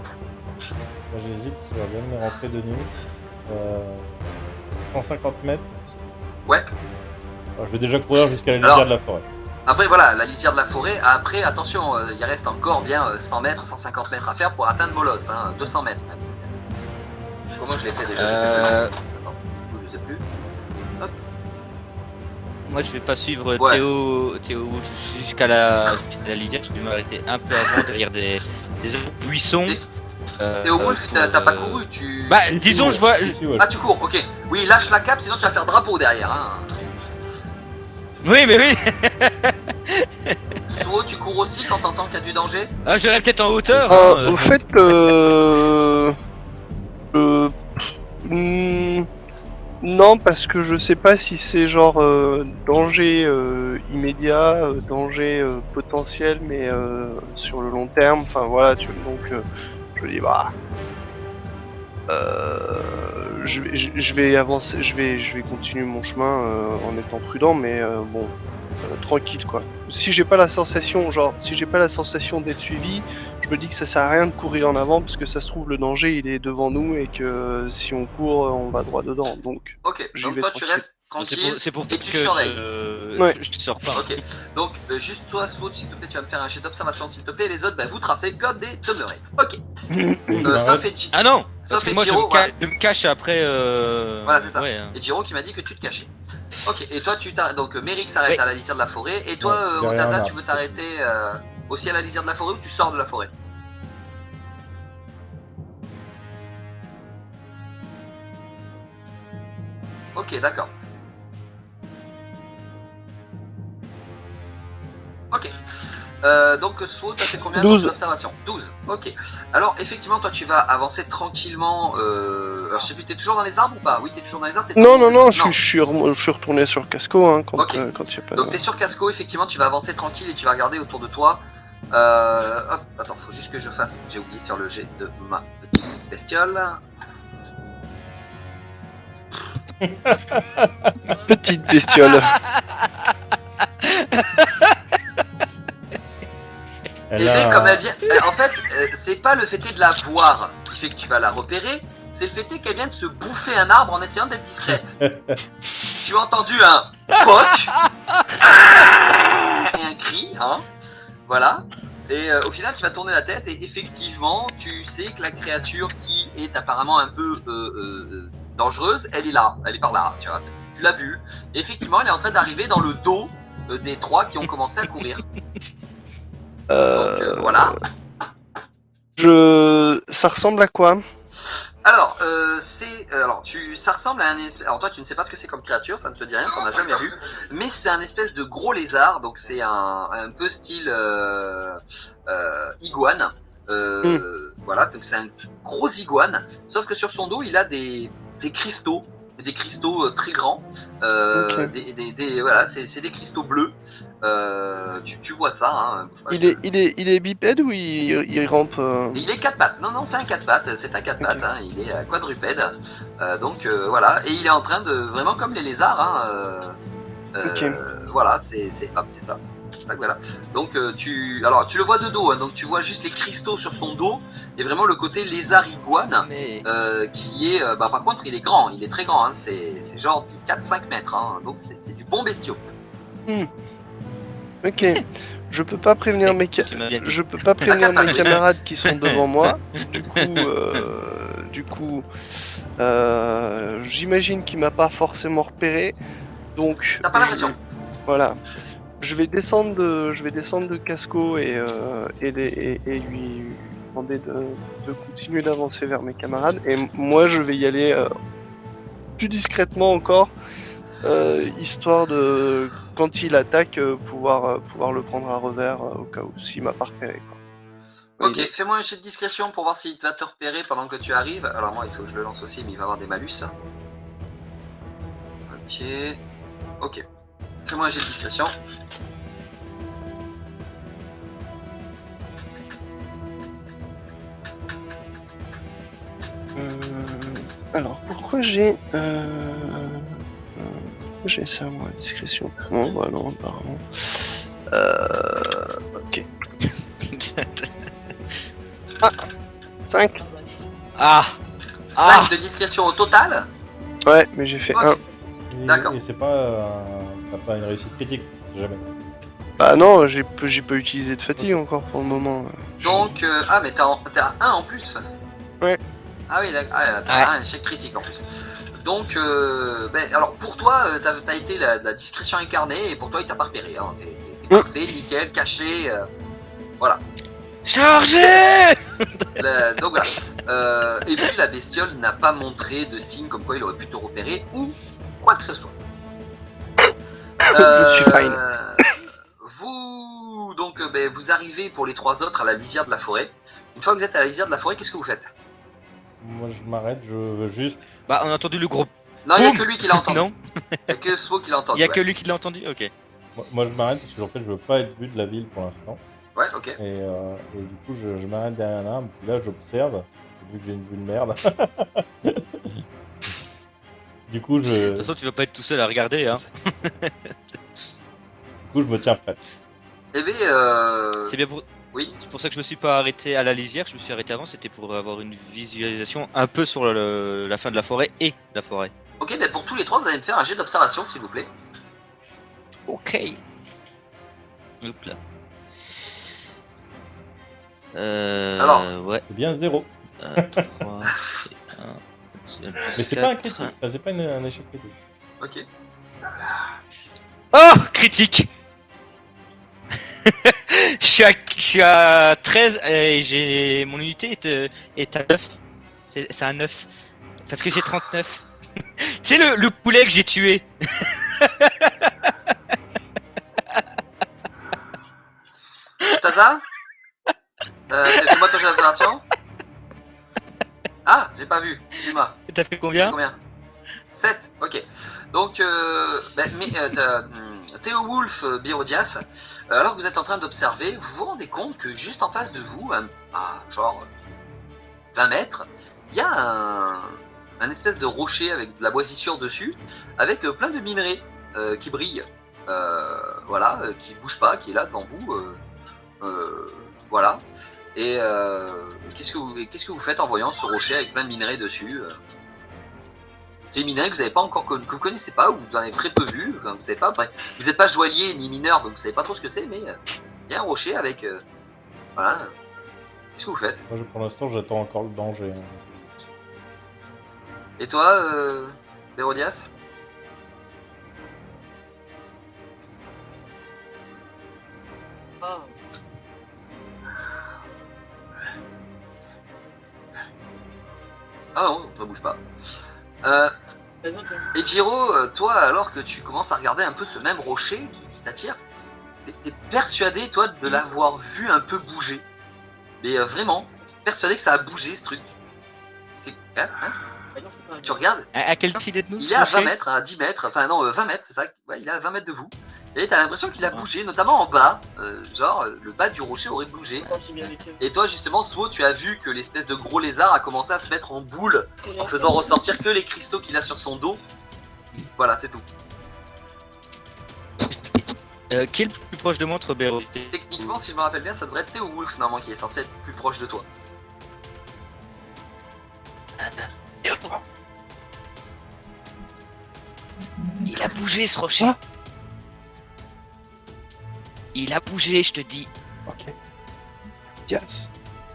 Moi, j'hésite, si va bien me rentrer de nuit. 150 mètres. Ouais. Alors, je vais déjà courir jusqu'à la lisière de la forêt. Après voilà, la lisière de la forêt. Après, attention, il reste encore bien 100 mètres, 150 mètres à faire pour atteindre Molos. Hein, 200 mètres même. Comment je l'ai fait déjà? Attends, je sais plus. Hop. Moi je vais pas suivre Ouais. Théo jusqu'à la lisière, je vais m'arrêter un peu avant derrière des buissons. Théo Wolf, pour, t'as pas couru, tu... Bah disons je vois... Ici, ouais. Ah tu cours, ok. Oui, lâche la cape, sinon tu vas faire drapeau derrière. Hein. Oui mais oui. Suo, tu cours aussi quand t'entends qu'il y a du danger? Ah j'aurais peut-être en hauteur hein. Au fait, non, parce que je sais pas si c'est genre danger immédiat, danger potentiel, mais sur le long terme. Enfin voilà, donc je me dis bah, je vais avancer, je vais continuer mon chemin en étant prudent, mais bon, tranquille quoi. Si j'ai pas la sensation d'être suivi, je me dis que ça sert à rien de courir en avant parce que ça se trouve le danger il est devant nous et que si on court on va droit dedans. Donc Ok, j'y donc vais toi tu tranquille. restes tranquille C'est pour et ça tu que surveilles. Ouais. je sors pas. Ok, donc juste toi Suo, s'il te plaît, tu vas me faire un jet d'observation s'il te plaît, les autres, bah, vous tracez comme des demeurés. Ok, sauf Echi. Ah non, Sauf parce que moi Echiro, je me cache après... Voilà, c'est ça. Ouais, hein. Et Jiro qui m'a dit que tu te cachais. Ok, et toi tu t'arrêtes, donc Merrick s'arrête Oui. à la lisière de la forêt, et toi Ouais, derrière Otaza un tu veux t'arrêter aussi à la lisière de la forêt ou tu sors de la forêt? Ok, d'accord. Ok. Donc Suo, t'as fait combien 12. d'observations? 12. Ok. Alors effectivement, toi tu vas avancer tranquillement. Alors je sais plus, t'es toujours dans les arbres ou pas? Oui, t'es toujours dans les arbres. Non, je suis retourné sur Casco hein, quand Ok. il y a pas. Donc t'es sur Casco, effectivement, tu vas avancer tranquille et tu vas regarder autour de toi. Hop, attends, faut juste que je fasse. J'ai oublié de faire le jet de ma petite bestiole. Petite bestiole. Et bien, comme elle vient. En fait, c'est pas le fait de la voir qui fait que tu vas la repérer, c'est le fait qu'elle vient de se bouffer un arbre en essayant d'être discrète. Tu as entendu un poc et un cri, hein. Voilà. Et au final, tu vas tourner la tête et effectivement, tu sais que la créature qui est apparemment un peu dangereuse, elle est là, elle est par là, tu vois. Tu l'as vue. Et effectivement, elle est en train d'arriver dans le dos des trois qui ont commencé à courir. Donc voilà. Ça ressemble à quoi? Alors, ça ressemble à un espèce. Alors toi, tu ne sais pas ce que c'est comme créature, ça ne te dit rien, t'en as jamais vu. Mais c'est un espèce de gros lézard, donc c'est un peu style iguane. Voilà, donc c'est un gros iguane. Sauf que sur son dos, il a des cristaux. Des cristaux très grands, voilà, c'est des cristaux bleus. Tu vois ça. Hein, il est bipède ou il rampe Il est 4 pattes. Non, c'est un 4 pattes. C'est un 4 pattes. Hein, il est quadrupède. Donc voilà, et il est en train de vraiment comme les lézards. Voilà, c'est ça. Donc, voilà. Donc tu le vois de dos, hein, donc tu vois juste les cristaux sur son dos et vraiment le côté lézard iguane qui est, par contre il est grand, il est très grand, hein, c'est genre du 4-5 mètres, hein, donc c'est du bon bestiau. Ok, je peux pas prévenir mes camarades qui sont devant moi. Du coup, j'imagine qu'il m'a pas forcément repéré, donc. T'as pas l'impression. Voilà. Je vais descendre de Casco et lui demander de continuer d'avancer vers mes camarades. Et moi, je vais y aller plus discrètement encore, histoire de, quand il attaque, pouvoir le prendre à revers au cas où s'il m'a pas repéré. Quoi. Ok, fais-moi un jet de discrétion pour voir s'il va te repérer pendant que tu arrives. Alors moi, il faut que je le lance aussi, mais il va avoir des malus. Ok. Ok. Fais-moi un jet de discrétion. Alors, pourquoi j'ai ça, moi, discrétion? Non, bah non, apparemment. Ok. 5. Ah 5 de discrétion au total. Ouais, mais j'ai fait Ok. 1. D'accord. Et c'est pas, t'as pas une réussite critique, c'est jamais. Bah non, j'ai pas utilisé de fatigue encore pour le moment. Donc, ah, mais t'as 1 en plus. Ouais. Ah oui, t'as un échec critique en plus. Donc, alors pour toi, t'as été la discrétion incarnée et pour toi, il t'a pas repéré. Hein. T'es parfait, nickel, caché. Voilà. Chargé Donc voilà. Et puis la bestiole n'a pas montré de signe comme quoi il aurait pu te repérer ou quoi que ce soit. Je suis fine. Vous donc vous arrivez pour les 3 autres à la lisière de la forêt. Une fois que vous êtes à la lisière de la forêt, qu'est-ce que vous faites? Moi je m'arrête, je veux juste. Bah, on a entendu le gros. Non, il n'y a Boum que lui qui l'a entendu. Non, Il n'y a que Svo qui l'a entendu. il y a ouais. que lui qui l'a entendu. Ok. Moi je m'arrête parce que en fait je veux pas être vu de la ville pour l'instant. Ouais, ok. Et du coup je m'arrête derrière l'arbre, puis là j'observe, vu que j'ai une vue de merde. Du coup De je. toute façon, tu vas pas être tout seul à regarder, hein. Du coup je me tiens prêt. Eh bien, C'est bien pour. oui. C'est pour ça que je me suis pas arrêté à la lisière, je me suis arrêté avant, c'était pour avoir une visualisation un peu sur la fin de la forêt et la forêt. Ok, mais pour tous les 3, vous allez me faire un jet d'observation, s'il vous plaît. Ok. Hop là. Alors. Ouais. C'est bien 0. 3, c'est 1. Mais c'est pas un critique, enfin, c'est pas un échec critique. Ok. Oh critique. je suis à 13 et j'ai mon unité est à 9. C'est un 9. Parce que j'ai 39. C'est le poulet que j'ai tué. Taza fais-moi ton jet d'observation. Ah, j'ai pas vu, excuse-moi. T'as fait combien? 7, ok. Donc, Théo Wolf, Birodias, alors que vous êtes en train d'observer, vous vous rendez compte que juste en face de vous, à genre 20 mètres, il y a un espèce de rocher avec de la moisissure dessus, avec plein de minerais qui brillent, voilà, qui ne bougent pas, qui est là devant vous, voilà. Et qu'est-ce que vous faites en voyant ce rocher avec plein de minerais dessus C'est des minerais que vous n'avez pas encore que vous connaissez pas, ou vous en avez très peu vu. Enfin, vous savez pas. Vous n'êtes pas joaillier ni mineur, donc vous savez pas trop ce que c'est. Mais il y a un rocher avec. Voilà. Qu'est-ce que vous faites? Moi pour l'instant j'attends encore le danger. Et toi, Hérodias? Ah non, ça bouge pas. Et Jiro, toi, alors que tu commences à regarder un peu ce même rocher qui t'attire, t'es persuadé, toi, de l'avoir vu un peu bouger. Mais vraiment, t'es persuadé que ça a bougé, ce truc. Hein tu regardes, À quelle idée de nous? il est à 20 mètres, à 10 mètres, enfin non, 20 mètres, c'est ça. Ouais, il est à 20 mètres de vous. Et t'as l'impression qu'il a bougé, notamment en bas. Genre, le bas du rocher aurait bougé. Et toi, justement, Svo, tu as vu que l'espèce de gros lézard a commencé à se mettre en boule en faisant ressortir que les cristaux qu'il a sur son dos. Voilà, c'est tout. Qui est le plus proche de moi entre Béro? Techniquement, si je me rappelle bien, ça devrait être Théo Wolf, normalement, qui est censé être plus proche de toi. Il a bougé ce rocher. Ah. Il a bougé, je te dis. Ok. Yes.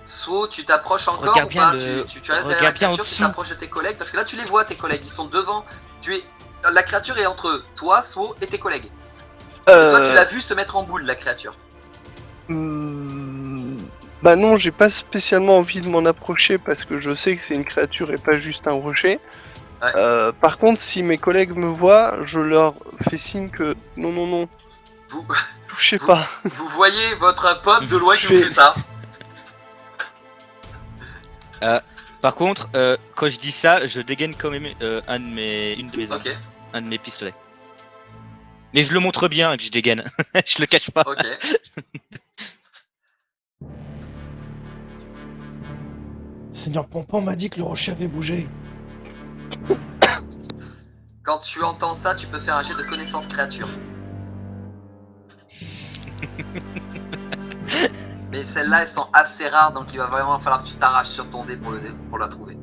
Svo, tu t'approches encore Regarde ou bien pas? le- Tu restes derrière la regarde bien créature, tu au-dessous. t'approches de tes collègues, parce que là tu les vois, tes collègues, ils sont devant. La créature est entre toi, Svo, et tes collègues. Et toi, tu l'as vu se mettre en boule, la créature. Bah non, j'ai pas spécialement envie de m'en approcher parce que je sais que c'est une créature et pas juste un rocher. Par contre, si mes collègues me voient, je leur fais signe que non, Vous, touchez pas. vous voyez votre pote de loin qui vous Je fait ça. Par contre, quand je dis ça, je dégaine quand même une de mes armes, Ok, un de mes pistolets. Mais je le montre bien que je dégaine. Je le cache pas. ok. Seigneur Pompon m'a dit que le rocher avait bougé. Quand tu entends ça, tu peux faire un jet de connaissance créature. Mais celles-là, elles sont assez rares, donc il va vraiment falloir que tu t'arraches sur ton dé pour la trouver.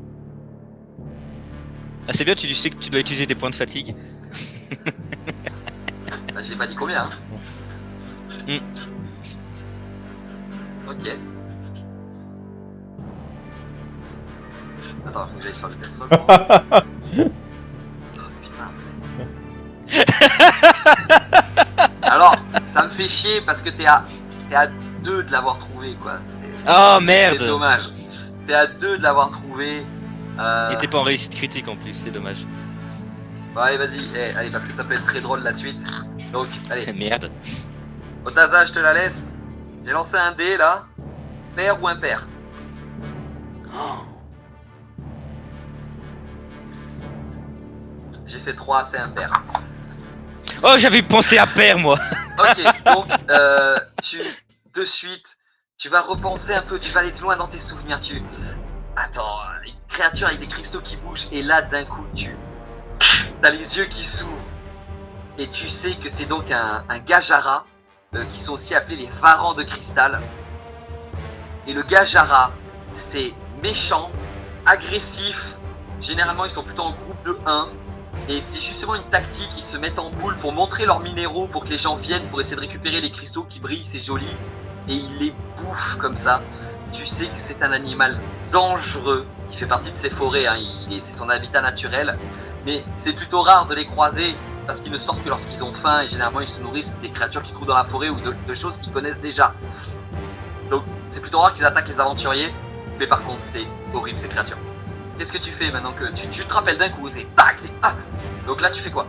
Ah, c'est bien, tu sais que tu dois utiliser des points de fatigue. Bah, j'ai pas dit combien, hein. Hmm. Ok. Attends, faut que j'aille sur le perso. Oh putain. Alors, ça me fait chier parce que t'es à 2 de l'avoir trouvé, quoi. Oh C'est merde! dommage. T'es à 2 de l'avoir trouvé. Et t'es pas en réussite critique en plus, c'est dommage. Bon, allez, vas-y. Allez, parce que ça peut être très drôle la suite. Donc, allez. Merde. Otaza, je te la laisse. J'ai lancé un dé là. Pair ou impair? J'ai fait 3, c'est impair. Oh, j'avais pensé à perdre moi. Ok, donc de suite, tu vas repenser un peu, tu vas aller loin dans tes souvenirs. Attends, une créature avec des cristaux qui bougent, et là d'un coup, t'as les yeux qui s'ouvrent, et tu sais que c'est donc un Gajara, qui sont aussi appelés les Varans de cristal. Et le Gajara, c'est méchant, agressif. Généralement, ils sont plutôt en groupe de 1. Et c'est justement une tactique, ils se mettent en boule pour montrer leurs minéraux, pour que les gens viennent pour essayer de récupérer les cristaux qui brillent, c'est joli. Et ils les bouffent comme ça. Tu sais que c'est un animal dangereux, qui fait partie de ces forêts, hein. C'est son habitat naturel. Mais c'est plutôt rare de les croiser, parce qu'ils ne sortent que lorsqu'ils ont faim, et généralement ils se nourrissent des créatures qu'ils trouvent dans la forêt ou de choses qu'ils connaissent déjà. Donc c'est plutôt rare qu'ils attaquent les aventuriers, mais par contre c'est horrible ces créatures. Qu'est-ce que tu fais maintenant que tu te rappelles d'un coup, c'est tac, ah. Donc là tu fais quoi?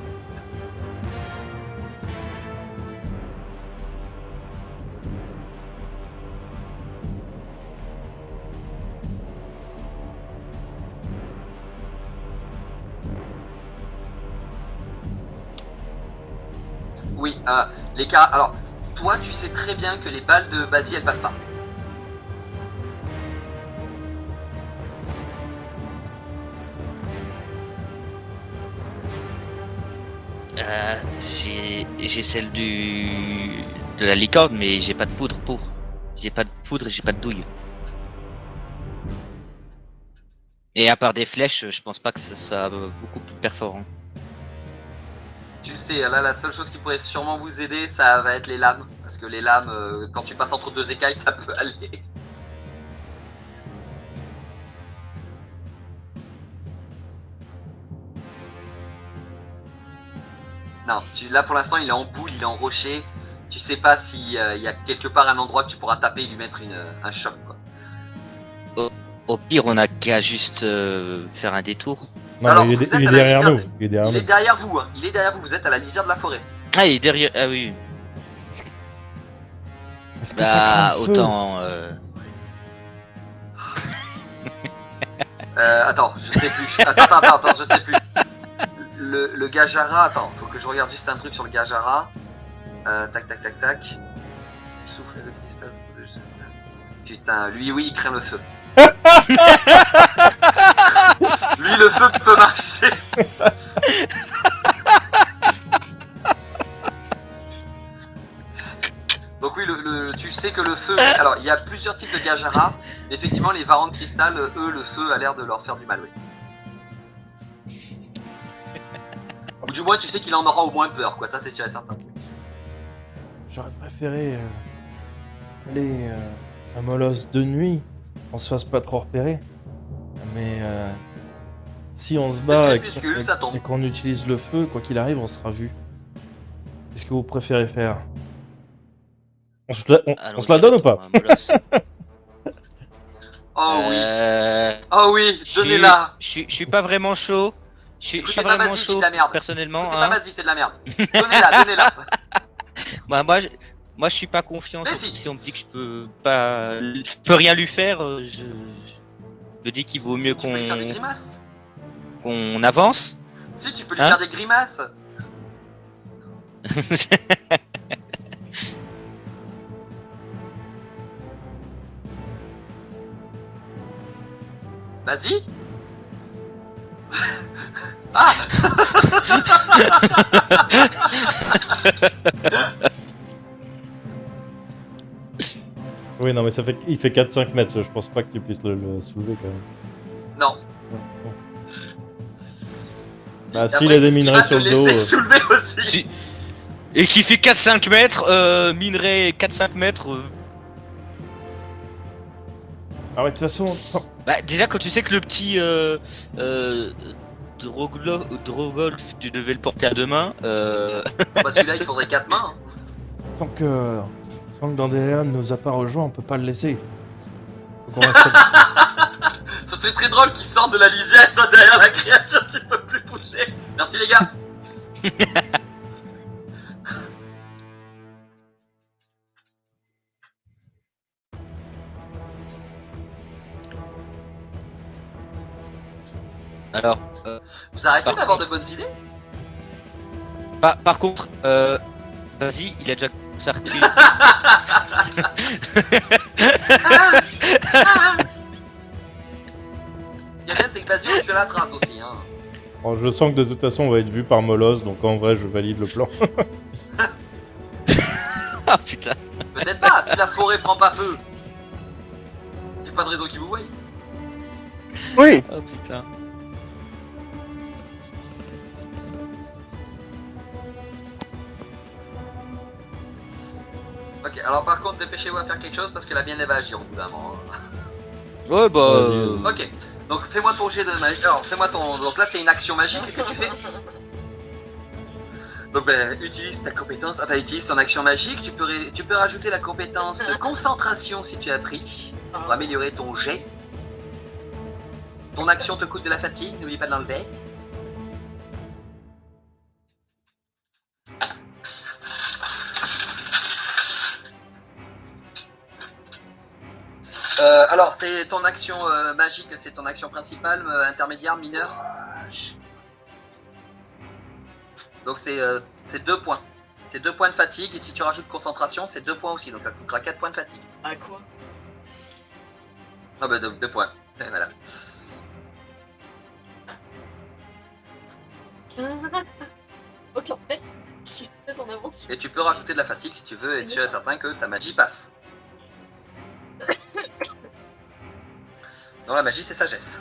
Oui, alors toi tu sais très bien que les balles de Basie elles passent pas. J'ai celle de la licorne, mais j'ai pas de poudre pour. J'ai pas de poudre et j'ai pas de douille. Et à part des flèches, je pense pas que ce soit beaucoup plus perforant. Tu le sais, là la seule chose qui pourrait sûrement vous aider, ça va être les lames. Parce que les lames, quand tu passes entre deux écailles, ça peut aller. Non, là pour l'instant il est en boule, il est en rocher. Tu sais pas s'il y a quelque part un endroit que tu pourras taper et lui mettre un choc, quoi. Au pire, on a qu'à juste faire un détour. Non, Alors, mais vous il êtes est à la derrière lisière nous. de- Il est derrière Il est nous. derrière vous, hein. Il est derrière vous, vous êtes à la lisière de la forêt. Ah, il est derrière. Ah oui. Est-ce que ça craint Bah, le feu autant. Attends, je sais plus. Attends, je sais plus. Le Gajara, attends, faut que je regarde juste un truc sur le Gajara. Tac. Souffle de cristal. Putain, lui, oui, il craint le feu. Lui, le feu peut marcher. Donc oui, tu sais que le feu... Alors, il y a plusieurs types de Gajara. Effectivement, les varans de cristal, eux, le feu a l'air de leur faire du mal, oui. Ou du moins, tu sais qu'il en aura au moins peur, quoi. Ça, c'est sûr et certain. J'aurais préféré aller à Molos de nuit. On se fasse pas trop repérer. Mais si on se bat crépuscule, ça tombe. et qu'on utilise le feu, quoi qu'il arrive, on sera vu. Qu'est-ce que vous préférez faire? On se la donne ou pas? Oh oui, oh oui, donnez-la. Je suis pas vraiment chaud, Je suis Écoutez pas vraiment Basile, chaud dites la merde. personnellement. Écoutez Hein. pas Basile, c'est de la merde. Donnez-la, donnez-la. Bah, moi, je suis pas confiant. Mais Surtout si. si on me dit que je peux rien lui faire, je me dis qu'il vaut mieux Tu peux lui faire des grimaces. qu'on avance. Si, tu peux lui Hein faire des grimaces. Vas-y. Ah. Oui, non, mais il fait 4-5 mètres. Je pense pas que tu puisses le soulever quand même. Non. Bah, Après, s'il a des est-ce qu'il minerais va sur te le dos. laisser soulever aussi. Si- Et qui fait 4-5 mètres, minerai 4-5 mètres. Ah ouais, de toute façon. Bah, déjà, quand tu sais que le petit Drogolf, tu devais le porter à deux mains. Bah celui-là, il faudrait 4 mains. Hein. Tant que Dandelion nous a pas rejoint, on peut pas le laisser. Faut qu'on reste- Ce serait très drôle qu'il sorte de la lisière, toi derrière la créature, tu peux plus bouger. Merci les gars. Alors, Vous arrêtez Par d'avoir de contre- bonnes idées. par contre, vas-y, il a déjà sorti. Ce qui est bien, c'est que Basile, je suis à la trace aussi. Hein. Bon, je sens que de toute façon, on va être vu par Molos, donc en vrai, je valide le plan. Ah putain. Peut-être pas, si la forêt prend pas feu. J'ai pas de raison qu'il vous voie. Oui. Oh putain. Ok, alors par contre, dépêchez-vous à faire quelque chose parce que la mienne elle va agir au bout d'un moment. Ouais, bah. Vas-y. Ok, donc fais-moi ton jet de magie. Alors, fais-moi ton. Donc là, c'est une action magique que tu fais. Donc, ben, utilise ta compétence. Enfin, utilise ton action magique. Tu peux rajouter la compétence concentration si tu as pris pour améliorer ton jet. Ton action te coûte de la fatigue, n'oublie pas de l'enlever. Alors, c'est ton action magique, c'est ton action principale, intermédiaire, mineure. Donc, c'est 2 points. C'est 2 points de fatigue, et si tu rajoutes concentration, c'est 2 points aussi. Donc, ça te coûtera 4 points de fatigue. À quoi? Ah bah, 2 points. Et voilà. Ok, en fait, je suis peut-être en avance. Et tu peux rajouter de la fatigue si tu veux être sûr et certain que ta magie passe. Non, la magie, c'est sagesse.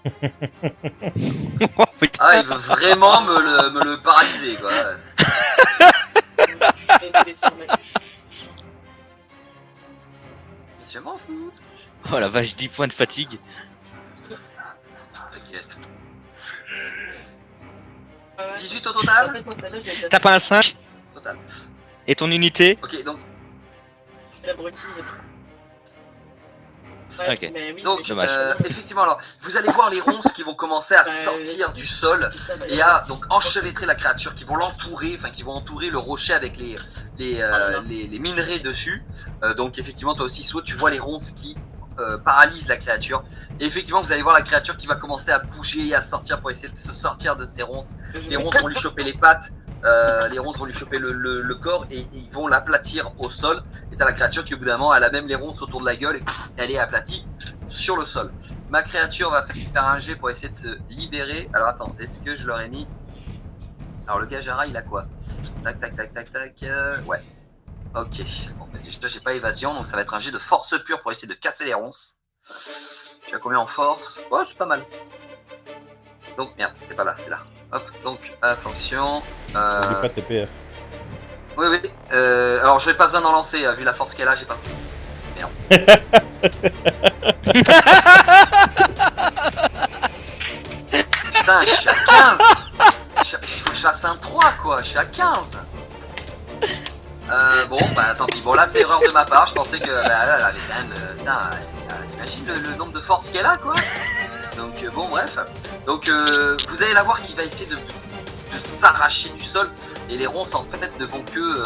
Oh, putain. Ah, il veut vraiment me le paralyser, quoi. Je m'en fous. Oh la vache, 10 points de fatigue. T'inquiète. 18 au total. T'as pas un 5 Total. et ton unité? Ok, donc, L'abruti. Ok. donc Dommage. effectivement, alors, vous allez voir les ronces qui vont commencer à sortir du sol et à donc enchevêtrer la créature, qui vont l'entourer, enfin qui vont entourer le rocher avec les minerais dessus. Donc effectivement, toi aussi, soit tu vois les ronces qui paralysent la créature. Et effectivement, vous allez voir la créature qui va commencer à bouger et à sortir pour essayer de se sortir de ces ronces. Les ronces vont lui choper les pattes, les ronces vont lui choper le corps et ils vont l'aplatir au sol. Et t'as la créature qui au bout d'un moment, elle a même les ronces autour de la gueule et elle est aplatie sur le sol. Ma créature va faire un jet pour essayer de se libérer. Alors attends, est-ce que je leur ai mis... Alors le Gajara, il a quoi? Tac, tac, tac, tac, tac. Ouais. Ok. Bon, bah, déjà, j'ai pas évasion, donc ça va être un jet de force pure pour essayer de casser les ronces. Tu as combien en force? Oh, c'est pas mal. Donc, merde, c'est pas là, c'est là. Hop, donc, attention. N'oublie pas TPF. Oui, oui. Alors, je n'ai pas besoin d'en lancer, vu la force qu'elle a, j'ai pas... Merde. Putain, je suis à 15. Il faut que je fasse un 3, quoi. Je suis à 15. Bon, bah tant pis. Bon, là, c'est erreur de ma part. Je pensais que elle avait quand même. T'imagines le nombre de force qu'elle a, quoi. Donc, bon, bref. Donc, vous allez la voir qui va essayer de s'arracher du sol. Et les ronces, en fait, ne vont que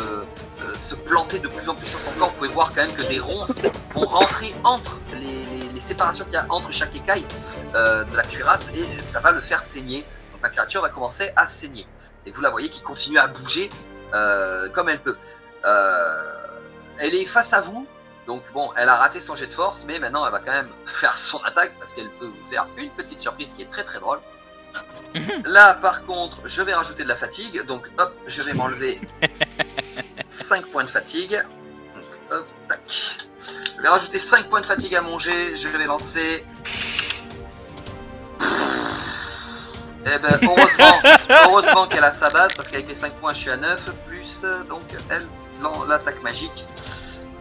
se planter de plus en plus sur son corps. Vous pouvez voir quand même que des ronces vont rentrer entre les séparations qu'il y a entre chaque écaille de la cuirasse. Et ça va le faire saigner. Donc, la créature va commencer à saigner. Et vous la voyez qui continue à bouger comme elle peut. Elle est face à vous, donc bon, elle a raté son jet de force, mais maintenant elle va quand même faire son attaque parce qu'elle peut vous faire une petite surprise qui est très très drôle. Là, par contre, je vais rajouter de la fatigue, donc hop, je vais m'enlever 5 points de fatigue. Donc, hop, tac. Je vais rajouter 5 points de fatigue à mon jet, je vais lancer. Eh ben, heureusement qu'elle a sa base, parce qu'avec les 5 points, je suis à 9, plus, donc, elle, l'attaque magique.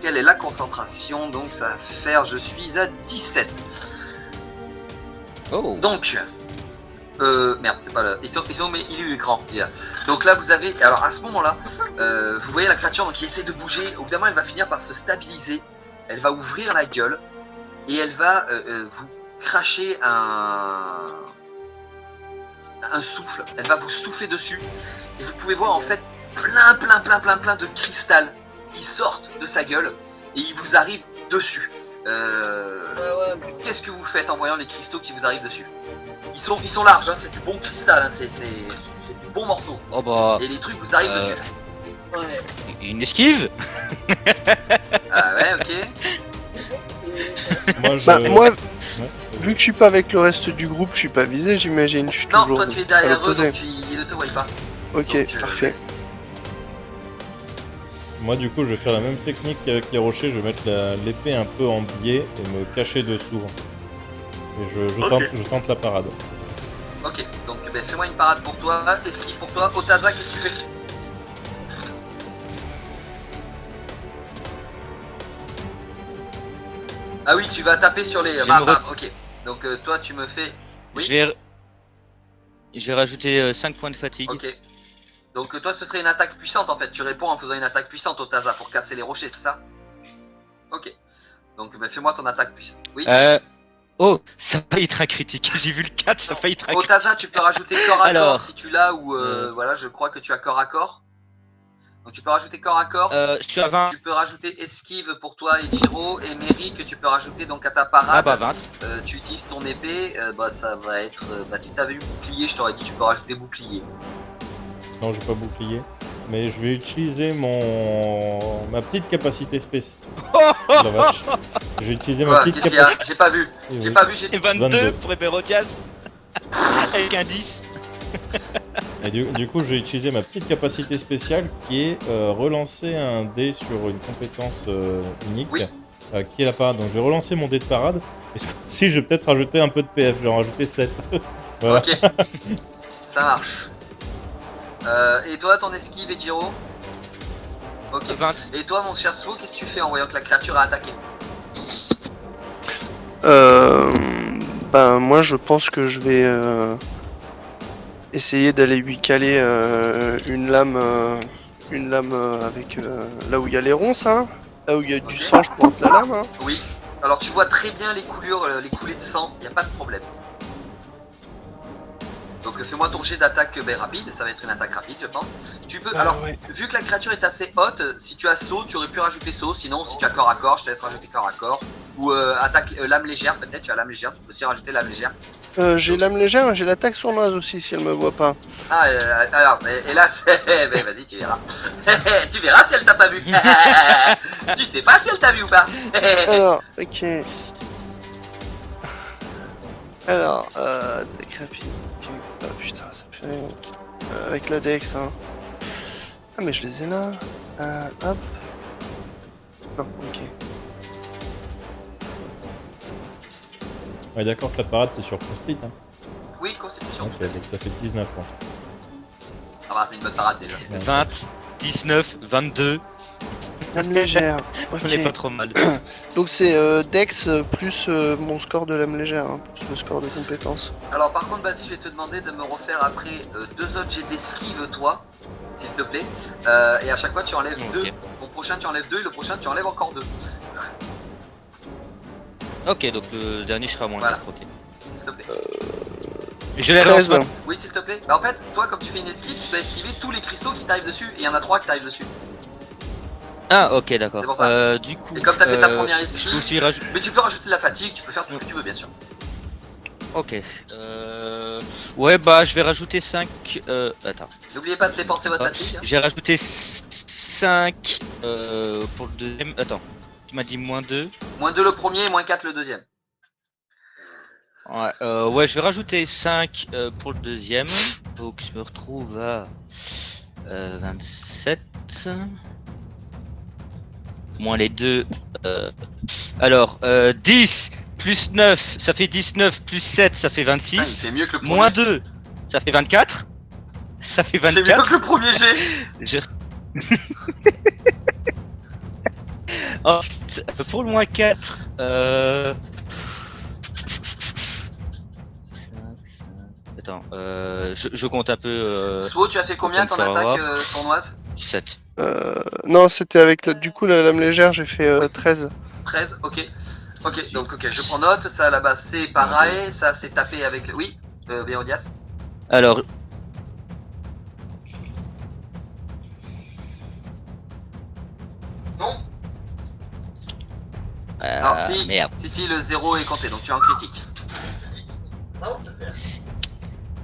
Quelle est la concentration? Donc, ça va faire, je suis à 17. Oh. Donc, merde, c'est pas le... Ils sont, mais il est où l'écran? Donc là, vous avez, alors à ce moment-là, vous voyez la créature donc, qui essaie de bouger. Au bout d'un moment, elle va finir par se stabiliser. Elle va ouvrir la gueule, et elle va vous cracher un souffle, elle va vous souffler dessus et vous pouvez voir en fait plein de cristal qui sortent de sa gueule et ils vous arrivent dessus. Qu'est-ce que vous faites en voyant les cristaux qui vous arrivent dessus? Ils sont larges, hein, c'est du bon cristal, hein, c'est du bon morceau. Oh bah. Et les trucs vous arrivent dessus. Ouais. Une esquive. Ah ouais, ok. Moi, je... Bah, moi, Ouais. vu que je suis pas avec le reste du groupe, je suis pas visé, j'imagine. Je suis Non, toujours toi tu es à derrière eux, l'opposé. donc ils ne te voient pas. Ok, Donc, parfait. Moi, du coup, je vais faire la même technique qu'avec les rochers. Je vais mettre l'épée un peu en biais et me cacher dessous. Et je tente la parade. Ok, donc ben, fais-moi une parade pour toi, esquive pour toi. Otaza, qu'est-ce que tu fais? Ah oui, tu vas taper sur les... ok. Donc toi, tu me fais... Oui. Je vais rajouter 5 points de fatigue. Ok. Donc toi, ce serait une attaque puissante en fait. Tu réponds en faisant une attaque puissante, Otaza, pour casser les rochers, c'est ça? Ok. Donc ben, fais-moi ton attaque puissante. Oui. Oh, ça a failli être un critique. J'ai vu le 4, ça a failli être un critique. Otaza, tu peux rajouter corps à Alors. corps si tu l'as ou... voilà, je crois que tu as corps à corps. Donc tu peux rajouter corps à corps. Je suis à 20. Tu peux rajouter esquive pour toi et Jiro, et Mary que tu peux rajouter donc à ta parade. Ah bah 20. Tu utilises ton épée, bah ça va être... si t'avais eu bouclier, je t'aurais dit tu peux rajouter bouclier. Non, j'ai pas bouclier. Mais je vais utiliser ma petite capacité spéciale. La vache. Je vais utiliser ma Quoi, petite qu'est-ce qu'il y a? capacité. J'ai pas vu. Oui. J'ai pas vu, j'ai... Et 22 22. pour Eberodias. Avec un 10. Et du coup, je vais utiliser ma petite capacité spéciale qui est relancer un dé sur une compétence unique. Oui. Qui est la parade. Donc je vais relancer mon dé de parade. Et si je vais peut-être rajouter un peu de PF, je vais en rajouter 7. Voilà. Ok. Ça marche. Et toi, ton esquive et Jiro? Ok. 20. Et toi, mon cher Swo, qu'est-ce que tu fais en voyant que la créature a attaqué? Ben moi je pense que je vais essayer d'aller lui caler une lame avec là où il y a les ronces, hein, là où il y a du Ok. sang, je pointe la lame. Hein. Oui. Alors tu vois très bien les coulures, les coulées de sang, y a pas de problème. Donc fais-moi ton jet d'attaque rapide, ça va être une attaque rapide je pense. Tu peux, alors ouais. vu que la créature est assez haute, si tu as saut, tu aurais pu rajouter saut, sinon si tu as corps à corps, je te laisse rajouter corps à corps. Ou attaque lame légère peut-être, tu as lame légère, tu peux aussi rajouter lame légère. J'ai lame légère, j'ai l'attaque sournoise aussi si elle me voit pas. Ah alors, et là c'est... ben, vas-y tu verras. Tu verras si elle t'a pas vu. Tu sais pas si elle t'a vu ou pas. Alors, ok. Alors, attaque rapide. Ok. Oh putain, ça fait... avec la Dex, hein. Ah mais je les ai là. Hop. Non, ok. Ouais, d'accord que la parade c'est sur Post-it. Hein. Oui, constitution. Ok, donc ça fait 19 points. Ah bah c'est une bonne parade déjà. 20, 19, 22. Lame légère. Ok. On est pas trop mal. Donc c'est Dex plus mon score de lame légère, hein, plus le score de compétence. Alors par contre, vas-y, je vais te demander de me refaire après 2 autres jets d'esquive, toi. s'il te plaît. Et à chaque fois, tu enlèves Ok. 2. Mon prochain, tu enlèves 2 et le prochain, tu enlèves encore 2. Ok, donc le dernier sera moins Voilà. 4, ok. S'il te plaît. Je les relance 13. pas. Oui, s'il te plaît. Bah, en fait, toi, comme tu fais une esquive, tu dois esquiver tous les cristaux qui t'arrivent dessus. Et il y en a 3 qui t'arrivent dessus. Ah, ok, d'accord. C'est pour ça. Du coup. Et comme t'as fait ta première je esquive. peux aussi rajouter. Mais tu peux rajouter de la fatigue, tu peux faire tout ce que tu veux, bien sûr. Ok. Ouais, bah, je vais rajouter 5. Attends. N'oubliez pas de dépenser votre Ah, fatigue. hein. J'ai rajouté 5 pour le deuxième. Attends. Tu m'as dit moins 2. Moins 2 le premier et moins 4 le deuxième. Ouais, je vais rajouter 5 pour le deuxième. Donc je me retrouve à 27. Moins les 2. Alors, 10 plus 9, ça fait 19, plus 7, ça fait Putain, il 26. fait mieux que le premier. Moins 2, ça fait 24. Ça fait Il fait mieux 24. que le premier jet. Je- Ensuite, pour le moins 4, Attends, je compte un peu. Svo, tu as fait combien ton Comme ça, on va attaque voir. sournoise? 7. Non, c'était avec du coup la lame légère, j'ai fait Oui. 13. 13, ok. Ok, donc ok, je prends note. Ça là-bas c'est pareil. Ça c'est tapé avec le. Oui, Béodias. Alors, Non. Alors si, merde. si, le 0 est compté, donc tu es en critique.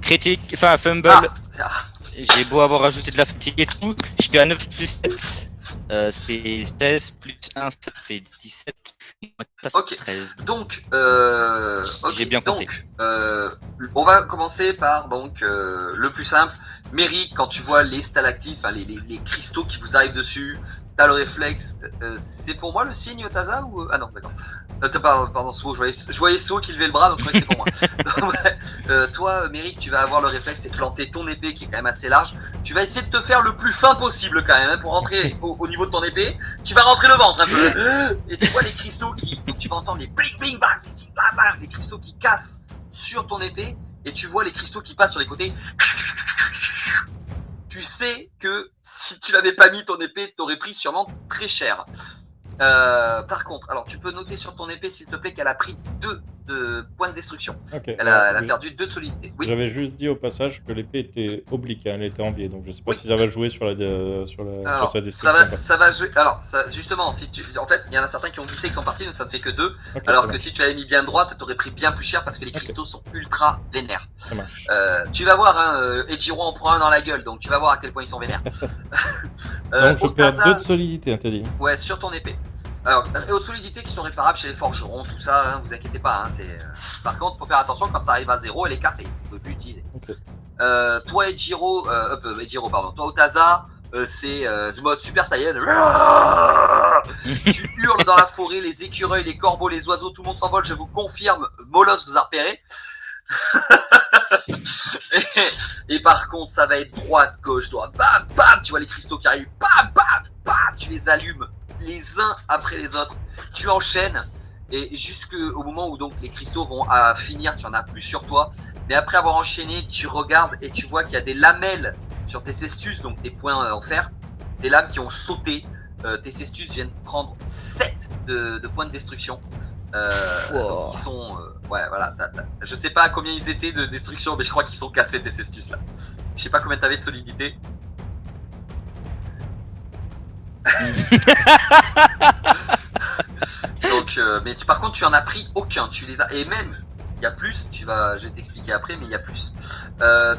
Critique, enfin fumble. Ah, J'ai beau avoir rajouté de la fatigue et tout, je suis à 9 plus 7. Ça fait 16 plus 1, ça fait 17. Ça fait Ok. 13. donc, ok, J'ai bien compté. donc, on va commencer par donc le plus simple. Mary, quand tu vois les stalactites, enfin les cristaux qui vous arrivent dessus, t'as le réflexe. C'est pour moi le signe Otaza ou ah non, d'accord. Pardon, Svo, je voyais So qui levait le bras, donc je croyais que c'était pour moi. Ouais. Toi, Méric, tu vas avoir le réflexe, c'est planter ton épée qui est quand même assez large. Tu vas essayer de te faire le plus fin possible quand même, hein, pour rentrer au niveau de ton épée. Tu vas rentrer le ventre un peu. Et tu vois les cristaux qui... Donc tu vas entendre les bling bling bang, bang, bang, les cristaux qui cassent sur ton épée. Et tu vois les cristaux qui passent sur les côtés. Tu sais que si tu l'avais pas mis, ton épée t'aurait pris sûrement très cher. Par contre, alors tu peux noter sur ton épée, s'il te plaît, qu'elle a pris 2 de points de destruction. Ok. Elle a perdu 2 de solidité. Oui. J'avais juste dit au passage que l'épée était oblique, hein, elle était en biais, donc je sais pas Oui. si ça va jouer sur Alors, sur sa description. ça va jouer. Alors, justement, si tu, en fait, il y en a certains qui ont glissé, qui sont partis, donc ça ne fait que 2. Ok, Alors ça que marche, si tu avais mis bien droite, t'aurais pris bien plus cher parce que les Ok. cristaux sont ultra vénères. ça marche. Tu vas voir, hein, Ejiro en prend un dans la gueule, donc tu vas voir à quel point ils sont vénères. Donc je perds Otaza, 2 de solidité, hein, t'as dit. ouais, sur ton épée. Alors, aux solidités qui sont réparables chez les forgerons, tout ça, hein, vous inquiétez pas. Hein, Par contre, faut faire attention quand ça arrive à 0, elle est cassée. Vous pouvez plus l'utiliser. Ok. Toi, Ejiro, pardon. Toi, Otaza, c'est le mode Super Saiyan. Tu hurles dans la forêt, les écureuils, les corbeaux, les oiseaux, tout le monde s'envole. Je vous confirme, Molos vous a repéré. et par contre, ça va être droite, gauche, droite. Bam, bam, tu vois les cristaux qui arrivent. Bam, bam, bam, tu les allumes les uns après les autres. Tu enchaînes. Et jusqu'au moment où donc les cristaux vont finir, tu en as plus sur toi. Mais après avoir enchaîné, tu regardes et tu vois qu'il y a des lamelles sur tes cestus, donc tes points en fer. Des lames qui ont sauté. Tes cestus viennent prendre 7 de points de destruction. Wow. Donc ils sont... ouais, voilà. Je sais pas combien ils étaient de destruction, mais je crois qu'ils sont cassés tes cestus là. Je sais pas combien t'avais de solidité. Donc, par contre, tu en as pris aucun. Tu les as. Et même, il y a plus. Je vais t'expliquer après, mais il y a plus.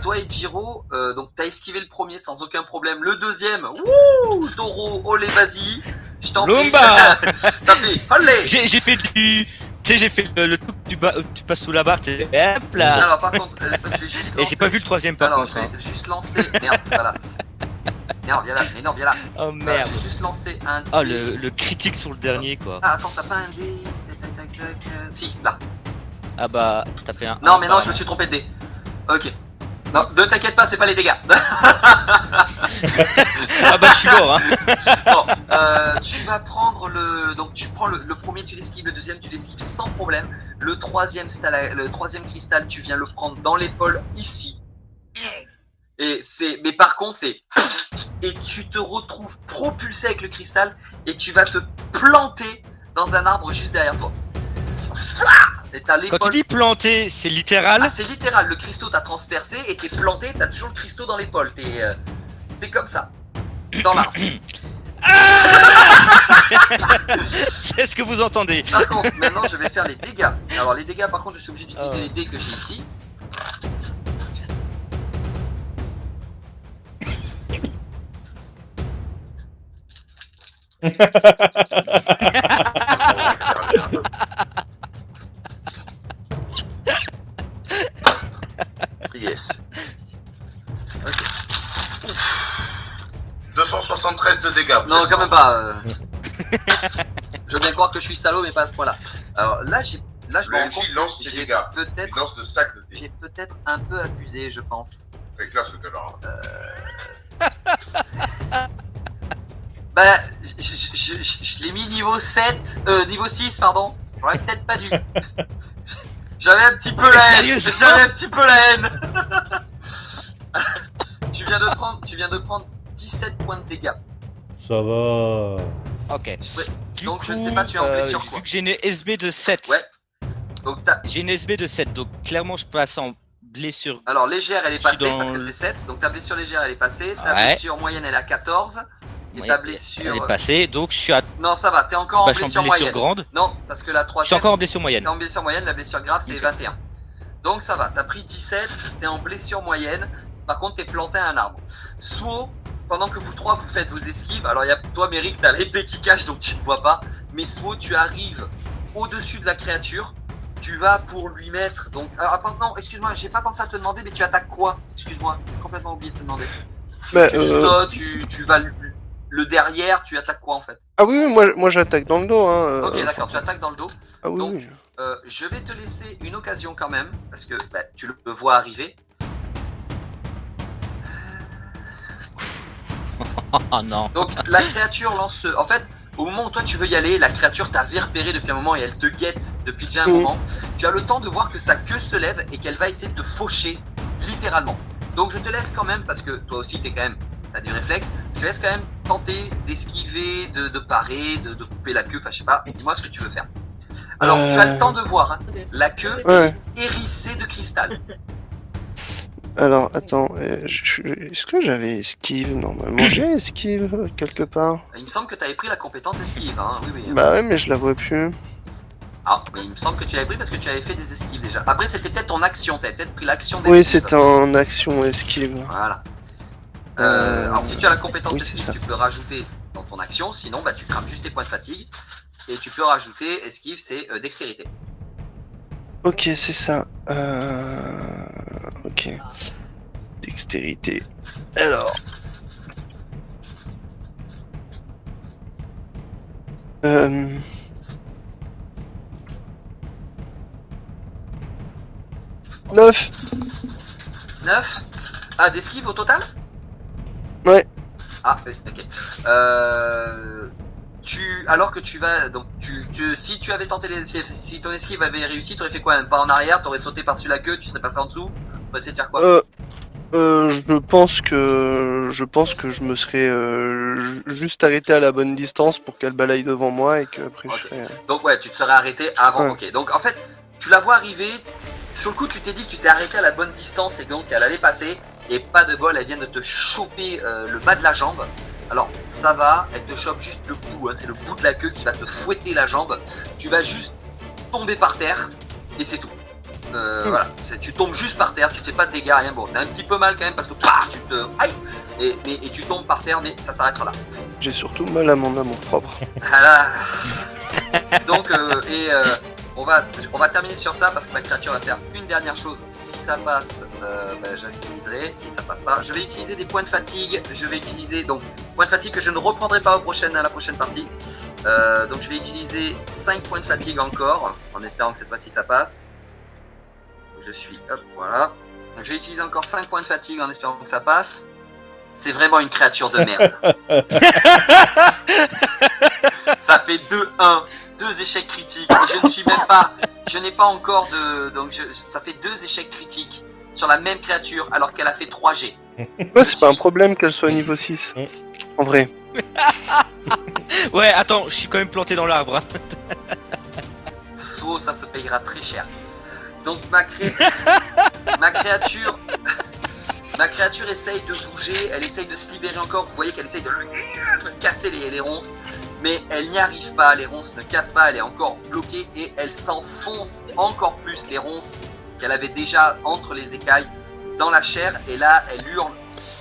Toi, Ejiro, donc t'as esquivé le premier sans aucun problème. Le deuxième, wouh, Taureau, olé, vas-y. Je t'en prie. Lumba. T'as fait, olé. J'ai fait du. Tu sais, j'ai fait le truc, tu passes sous la barre, tu sais, hop là. Alors, par contre, je vais juste Et j'ai pas vu le troisième par Alors, contre. je hein. vais juste lancer. Merde, c'est pas là. Merde, viens là. Mais non, viens là. Oh merde. Je vais juste lancer un. Oh, dé. le critique sur le dernier quoi. Ah, attends, t'as pas un dé. Tac. Si, là. Ah bah, t'as fait un. Non, mais non, je me suis trompé de dé. Ok. Non, ne t'inquiète pas, c'est pas les dégâts. Ah bah, je suis mort hein. Bon, tu vas prendre le. Donc, tu prends le premier, tu l'esquives, le deuxième, tu l'esquives sans problème. Le troisième cristal, tu viens le prendre dans l'épaule ici. Et c'est. Mais par contre, c'est. et tu te retrouves propulsé avec le cristal et tu vas te planter dans un arbre juste derrière toi. Et t'as Quand tu l'épaule. dis planter, c'est littéral. Ah, c'est littéral, le cristaux t'a transpercé et t'es planté, t'as toujours le cristaux dans l'épaule. T'es comme ça, dans l'arbre. C'est ce que vous entendez. Par contre, maintenant je vais faire les dégâts. Alors les dégâts, par contre, je suis obligé d'utiliser les dés que j'ai ici. Yes. 273 de dégâts. vous Non, êtes quand même mort. pas. Je veux bien croire que je suis salaud, mais pas à ce point-là. Alors là, je me Le rends MJ compte lance que ses j'ai dégâts. Il peut-être, lance le sac de dégâts. j'ai peut-être un peu abusé, je pense. C'est clair ce que alors. Bah, je l'ai mis niveau 7, niveau 6, pardon. J'aurais peut-être pas dû. J'avais un petit peu la haine. Sérieusement J'avais un petit peu la haine. tu viens de prendre 17 points de dégâts. Ça va. Ok. Du Donc, je ne coup, sais pas, tu es en blessure, quoi. Vu que j'ai une SB de 7. Ouais. Donc t'as. J'ai une SB de 7, donc clairement je passe en blessure. Alors légère elle est Je suis passée dans parce que le- c'est 7, donc ta blessure légère elle est passée, ta Ouais. blessure moyenne elle est à 14, et Ouais, ta Elle blessure... est passée, donc je suis à Non ça va, t'es encore bah, en je suis blessure en blessure moyenne. grande. Non, parce que la Je suis troisième, encore en blessure moyenne. t'es en blessure moyenne, la blessure grave c'est 21. Donc ça va, t'as pris 17, t'es en blessure moyenne, par contre t'es planté à un arbre. Suo, pendant que vous trois vous faites vos esquives, alors il y a toi Méric, t'as l'épée qui cache donc tu ne vois pas, mais Suo tu arrives au-dessus de la créature, tu vas pour lui mettre, donc, alors, non, excuse-moi, j'ai pas pensé à te demander, mais tu attaques quoi? Excuse-moi, j'ai complètement oublié de te demander. Bah, Tu sautes, tu vas le derrière, tu attaques quoi en fait? Ah oui, oui, moi j'attaque dans le dos. Hein, Ok, d'accord, tu attaques dans le dos. Ah oui, Donc, oui. Je vais te laisser une occasion quand même, parce que bah, tu le vois arriver. Oh non. Donc la créature lance... En fait, au moment où toi tu veux y aller, la créature t'avait repéré depuis un moment et elle te guette depuis déjà un moment. Tu as le temps de voir que sa queue se lève et qu'elle va essayer de te faucher, littéralement. Donc je te laisse quand même, parce que toi aussi t'as du réflexe, je te laisse quand même tenter d'esquiver, de parer, de couper la queue, enfin je sais pas, dis-moi ce que tu veux faire. Alors tu as le temps de voir, hein, la queue Ouais. est hérissée de cristal. Alors, attends, est-ce que j'avais esquive? Normalement, j'ai esquive quelque part. Il me semble que tu avais pris la compétence esquive, hein, oui. Bah ouais, mais je la vois plus. Ah, mais il me semble que tu l'avais pris parce que tu avais fait des esquives déjà. Après, c'était peut-être ton action, tu avais peut-être pris l'action d'esquive. Oui, c'était en action esquive. Voilà. Alors, si tu as la compétence oui, c'est esquive, ça. tu peux rajouter dans ton action. Sinon, bah, tu crames juste tes points de fatigue. Et tu peux rajouter esquive, c'est dextérité. Ok, c'est ça. Ok. Dextérité. Alors. Euh... 9. 9. Ah, d'esquive au total? Ouais. Ah, ok. Alors que tu vas. Donc, si tu avais tenté si ton esquive avait réussi, tu aurais fait quoi? Un pas en arrière, tu aurais sauté par-dessus la queue, tu serais passé en dessous? On va essayer de faire quoi? Je pense que je me serais juste arrêté à la bonne distance pour qu'elle balaye devant moi et que après Ok. je serais... Donc, ouais, tu te serais arrêté avant. Ouais. Ok. Donc, en fait, tu la vois arriver. Sur le coup, tu t'es dit que tu t'es arrêté à la bonne distance et donc elle allait passer. Et pas de bol, elle vient de te choper le bas de la jambe. Alors, ça va, elle te chope juste le bout. Hein, c'est le bout de la queue qui va te fouetter la jambe. Tu vas juste tomber par terre et c'est tout. Voilà, tu tombes juste par terre, tu te fais pas de dégâts, rien. Bon, t'as un petit peu mal quand même parce que tu te. Aïe et tu tombes par terre, mais ça s'arrêtera là. J'ai surtout mal à mon amour propre. Voilà. Donc, on va terminer sur ça parce que ma créature va faire une dernière chose. Si ça passe, j'utiliserai. Si ça passe pas, je vais utiliser des points de fatigue. Je vais utiliser donc points de fatigue que je ne reprendrai pas à la prochaine partie. Donc je vais utiliser 5 points de fatigue encore, en espérant que cette fois-ci ça passe. Je suis, hop, voilà. Donc je vais utiliser encore 5 points de fatigue en espérant que ça passe. C'est vraiment une créature de merde. Ça fait 2-1, 2 échecs critiques. Et je n'ai pas encore de... Donc ça fait 2 échecs critiques sur la même créature alors qu'elle a fait 3 G. Ouais, c'est pas un problème qu'elle soit niveau 6. Mm. En vrai. Ouais, attends, je suis quand même planté dans l'arbre. Hein. So, ça se payera très cher. Donc ma créature essaye de bouger, elle essaye de se libérer encore. Vous voyez qu'elle essaye de casser les ronces, mais elle n'y arrive pas. Les ronces ne cassent pas, elle est encore bloquée et elle s'enfonce encore plus les ronces qu'elle avait déjà entre les écailles dans la chair. Et là, elle hurle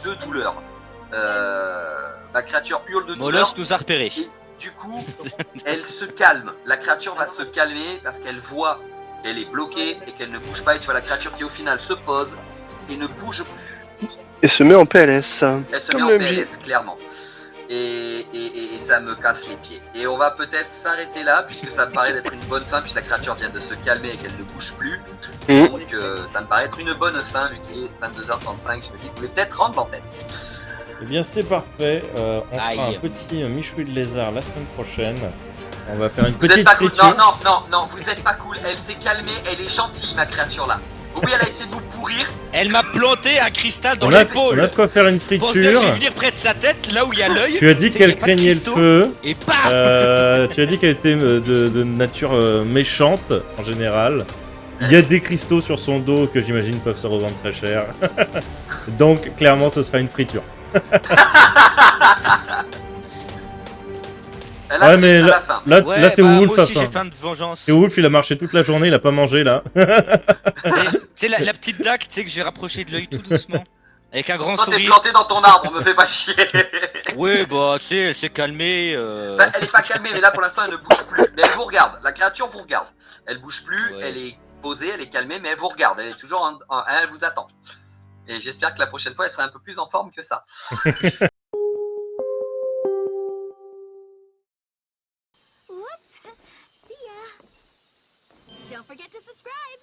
de douleur. Ma créature hurle de douleur. Molosse nous a repérés. Et du coup, elle se calme. La créature va se calmer parce qu'elle voit qu'elle est bloquée et qu'elle ne bouge pas. Et tu vois la créature qui au final se pose et ne bouge plus. Et se met en PLS. Elle se Comme met en le MJ. PLS, clairement. Et ça me casse les pieds. Et on va peut-être s'arrêter là, puisque ça me paraît d'être une bonne fin, puisque la créature vient de se calmer et qu'elle ne bouge plus. Mhm. Donc ça me paraît être une bonne fin, vu qu'il est 22h35. Je me dis que vous voulez peut-être rendre l'antenne. Eh bien, c'est parfait. On fera un Aïe. petit Michoui de lézard la semaine prochaine. On va faire une Vous êtes petite pas cool. friture. Non, vous êtes pas cool. Elle s'est calmée, elle est gentille, ma créature là. Oui, elle a essayé de vous pourrir. Elle m'a planté un cristal dans On a l'épaule. de quoi faire une Pense bien que friture. je vais venir près de sa tête, là où il y a l'œil. Tu as dit c'est qu'elle qu'il y a pas de craignait le cristaux. feu. Et bam Tu as dit qu'elle était de nature méchante en général. Il y a des cristaux sur son dos que j'imagine peuvent se revendre très cher. Donc clairement ce sera une friture. Elle a Ouais pris mais à là, la fin. là, Ouais, là Théo bah, Wolf moi a aussi j'ai faim. faim de vengeance. Théo Wolf il a marché toute la journée, il a pas mangé là. Tu sais, la petite dague, tu sais que je vais rapprocher de l'œil tout doucement. Avec un grand Toi, t'es sourire. planté dans ton arbre, me fais pas chier. Ouais, bah, tu sais, elle s'est calmée. Enfin, elle est pas calmée, mais là pour l'instant elle ne bouge plus. Mais elle vous regarde, la créature vous regarde. Elle bouge plus, Ouais. elle est posée, elle est calmée, mais elle vous regarde. Elle est toujours elle vous attend. Et j'espère que la prochaine fois elle sera un peu plus en forme que ça. Whoops. See ya. Don't forget to subscribe.